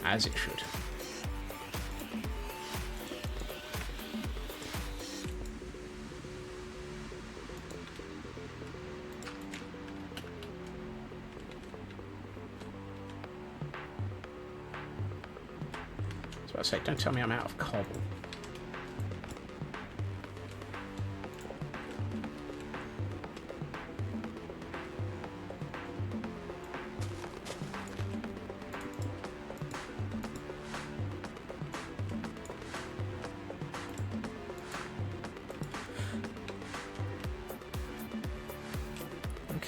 Speaker 1: As it should. I was about to say, don't tell me I'm out of cobble.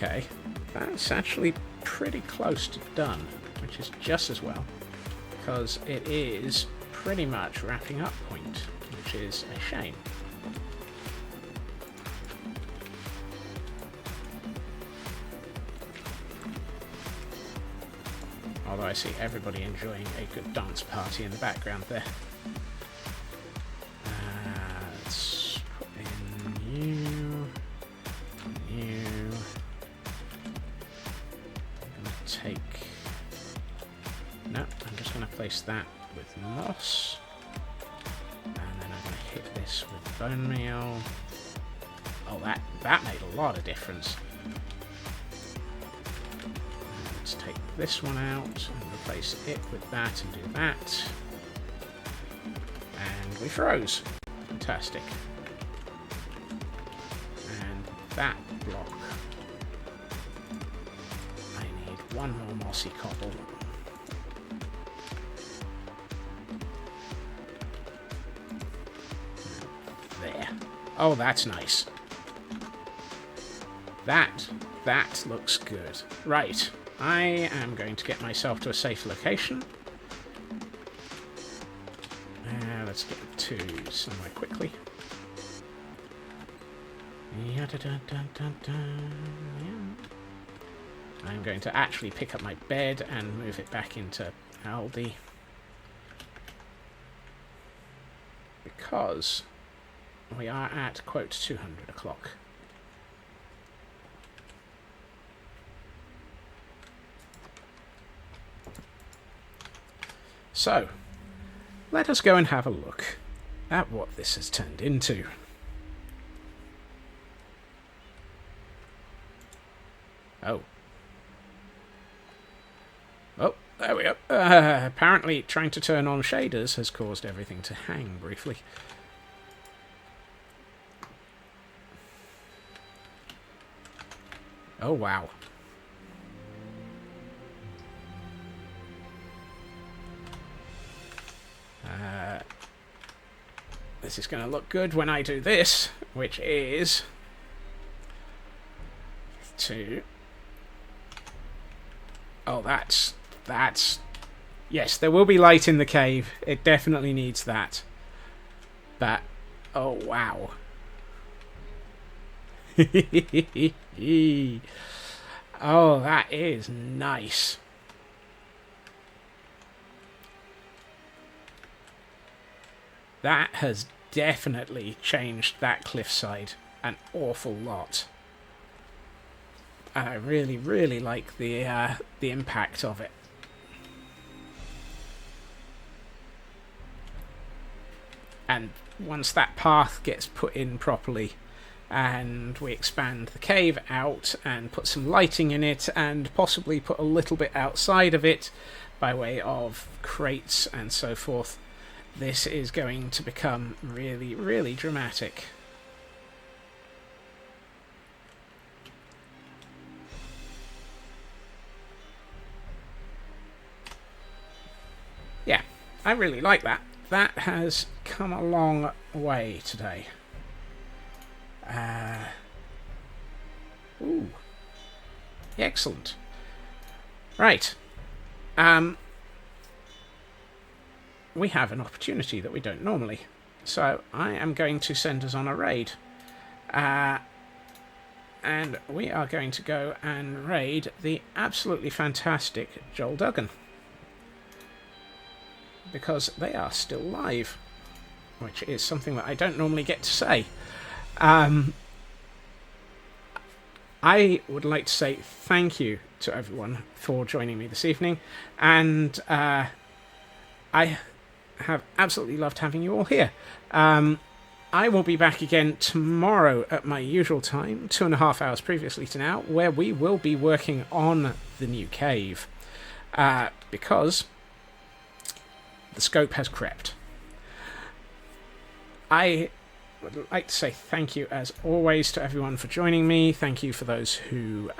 Speaker 1: Okay, that's actually pretty close to done, which is just as well, because it is pretty much wrapping up point, which is a shame. Although I see everybody enjoying a good dance party in the background there. Let's put in you. I'm going to take... No, I'm just going to place that with moss. And then I'm going to hit this with bone meal. Oh, that made a lot of difference. Let's take this one out and replace it with that and do that. And we froze. Fantastic. And that block. I need one more mossy cobble. There. Oh, that's nice. That looks good. Right. I am going to get myself to a safe location. Let's get to somewhere quickly. Yeah. I'm going to actually pick up my bed and move it back into Aldi. Because we are at, quote, 200 o'clock. So, let us go and have a look at what this has turned into. Oh. Oh, there we go. Apparently, trying to turn on shaders has caused everything to hang briefly. Oh, wow. This is going to look good when I do this, which is to... Oh, that's... Yes, there will be light in the cave. It definitely needs that. But, oh, wow. Oh, that is nice. That has definitely changed that cliffside an awful lot. And I really, really like the impact of it. And once that path gets put in properly, and we expand the cave out and put some lighting in it, and possibly put a little bit outside of it by way of crates and so forth, this is going to become really, really dramatic. Yeah, I really like that. That has come a long way today. Ooh. Excellent. Right. We have an opportunity that we don't normally. So I am going to send us on a raid. And we are going to go and raid the absolutely fantastic Joel Duggan. Because they are still live. Which is something that I don't normally get to say. I would like to say thank you to everyone for joining me this evening. And I have absolutely loved having you all here. I will be back again tomorrow at my usual time, 2.5 hours previously to now, where we will be working on the new cave. Because the scope has crept. I would like to say thank you as always to everyone for joining me. Thank you for those who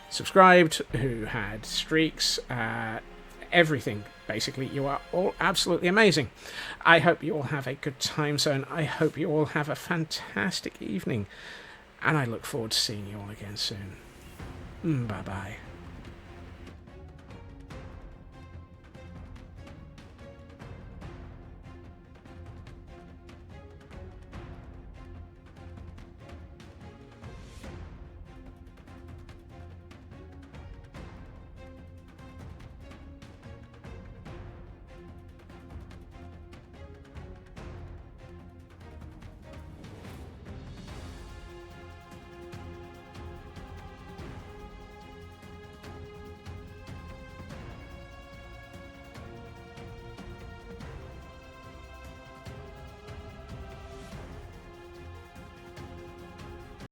Speaker 1: subscribed, who had streaks, everything. Basically, you are all absolutely amazing. I hope you all have a good time zone. I hope you all have a fantastic evening. And I look forward to seeing you all again soon. Bye-bye.